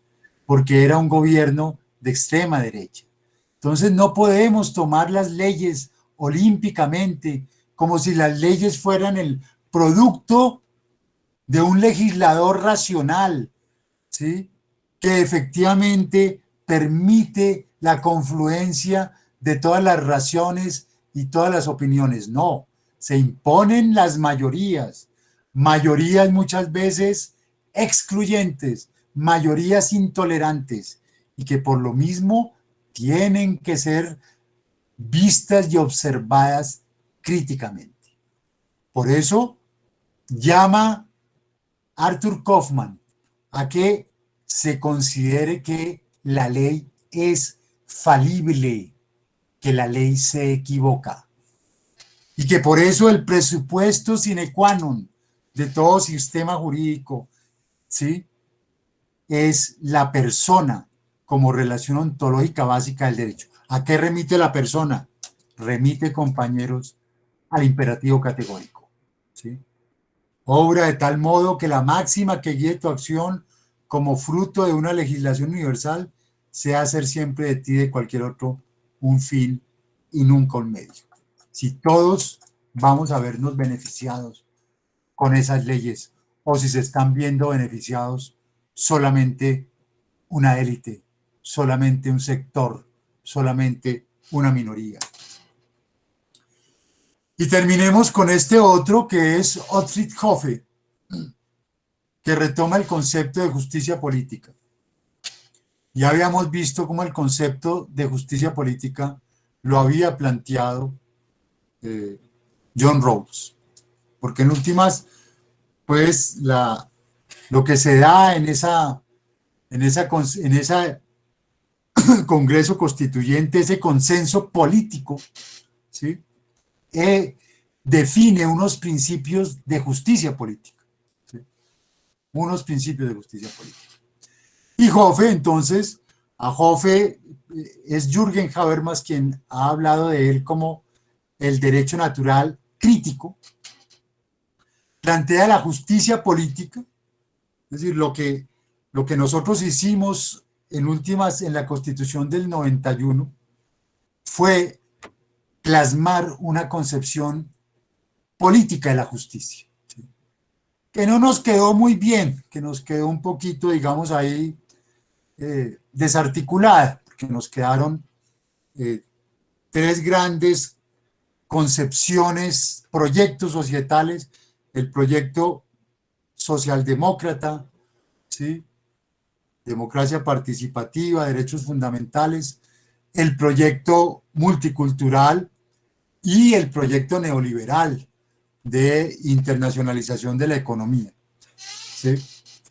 porque era un gobierno de extrema derecha. Entonces no podemos tomar las leyes olímpicamente como si las leyes fueran el producto de un legislador racional, ¿sí? Que efectivamente permite la confluencia de todas las razones y todas las opiniones. No, se imponen las mayorías, mayorías muchas veces excluyentes, mayorías intolerantes, y que por lo mismo tienen que ser vistas y observadas críticamente. Por eso llama Arthur Kaufman a que se considere que la ley es falible, que la ley se equivoca, y que por eso el presupuesto sine qua non de todo sistema jurídico, ¿sí?, es la persona como relación ontológica básica del derecho. ¿A qué remite la persona? Remite, compañeros, al imperativo categórico, ¿sí? Obra de tal modo que la máxima que guíe tu acción como fruto de una legislación universal sea hacer siempre de ti y de cualquier otro un fin y nunca un medio. Si todos vamos a vernos beneficiados con esas leyes, o si se están viendo beneficiados solamente una élite, solamente un sector, solamente una minoría. Y terminemos con este otro, que es Otfried Hoffe, que retoma el concepto de justicia política. Ya habíamos visto cómo el concepto de justicia política lo había planteado John Rawls, porque en últimas, pues lo que se da en esa Congreso Constituyente, ese consenso político, ¿sí?, define unos principios de justicia política, ¿sí?, unos principios de justicia política. Y Hoffe, entonces, a Hoffe es Jürgen Habermas quien ha hablado de él como el derecho natural crítico, plantea la justicia política, es decir, lo que nosotros hicimos en últimas en la Constitución del 91 fue plasmar una concepción política de la justicia, ¿sí?, que no nos quedó muy bien, que nos quedó un poquito, digamos, ahí desarticulada, porque nos quedaron tres grandes concepciones, proyectos societales: el proyecto socialdemócrata, ¿sí?, democracia participativa, derechos fundamentales; el proyecto multicultural y el proyecto neoliberal de internacionalización de la economía, ¿sí?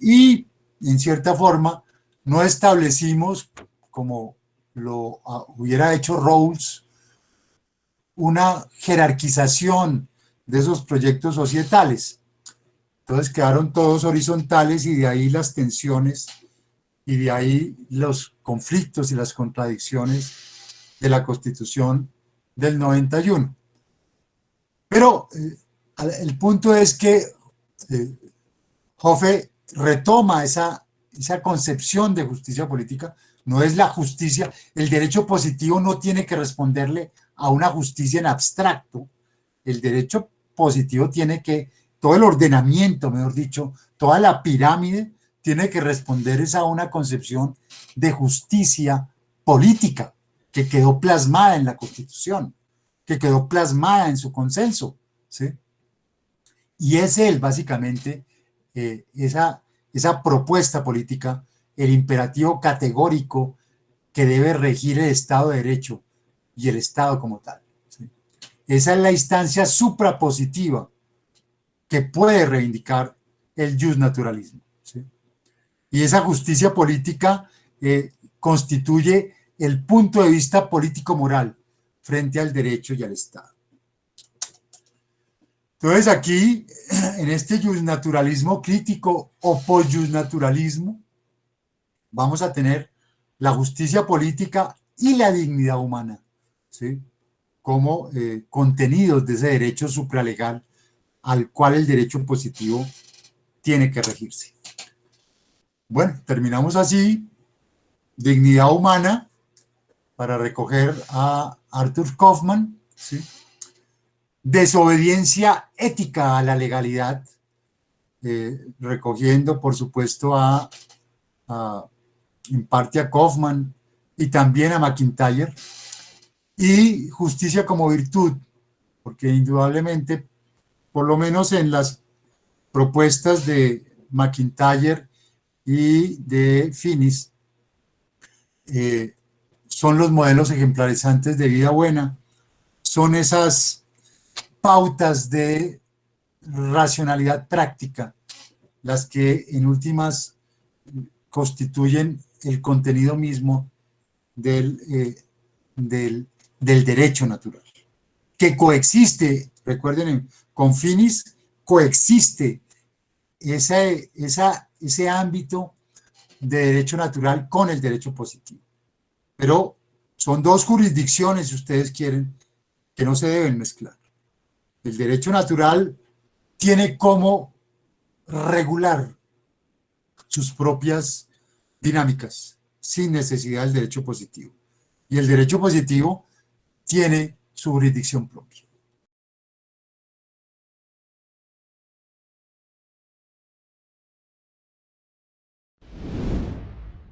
Y, en cierta forma, no establecimos, como lo hubiera hecho Rawls, una jerarquización de esos proyectos societales. Entonces quedaron todos horizontales, y de ahí las tensiones, y de ahí los conflictos y las contradicciones de la Constitución del 91. Pero el punto es que Hoffe retoma esa concepción de justicia política. No es la justicia, el derecho positivo no tiene que responderle a una justicia en abstracto. El derecho positivo tiene que, todo el ordenamiento, mejor dicho, toda la pirámide tiene que responder a una concepción de justicia política que quedó plasmada en la Constitución, que quedó plasmada en su consenso, ¿sí? Y es él, básicamente, esa propuesta política, el imperativo categórico que debe regir el Estado de Derecho y el Estado como tal, ¿sí? Esa es la instancia suprapositiva que puede reivindicar el justnaturalismo, ¿sí? Y esa justicia política constituye el punto de vista político-moral frente al derecho y al Estado. Entonces aquí, en este justnaturalismo crítico o postjustnaturalismo, vamos a tener la justicia política y la dignidad humana, ¿sí?, como contenidos de ese derecho supralegal al cual el derecho positivo tiene que regirse. Bueno, terminamos así. Dignidad humana, para recoger a Arthur Kaufman, ¿sí? Desobediencia ética a la legalidad, recogiendo, por supuesto, en parte a Kaufman y también a McIntyre, y justicia como virtud, porque indudablemente, por lo menos en las propuestas de McIntyre y de Finis, son los modelos ejemplarizantes de vida buena, son esas pautas de racionalidad práctica las que en últimas constituyen el contenido mismo del derecho natural, que coexiste, recuerden, con Finis coexiste ese ámbito de derecho natural con el derecho positivo. Pero son dos jurisdicciones, si ustedes quieren, que no se deben mezclar. El derecho natural tiene cómo regular sus propias dinámicas sin necesidad del derecho positivo. Y el derecho positivo tiene su jurisdicción propia.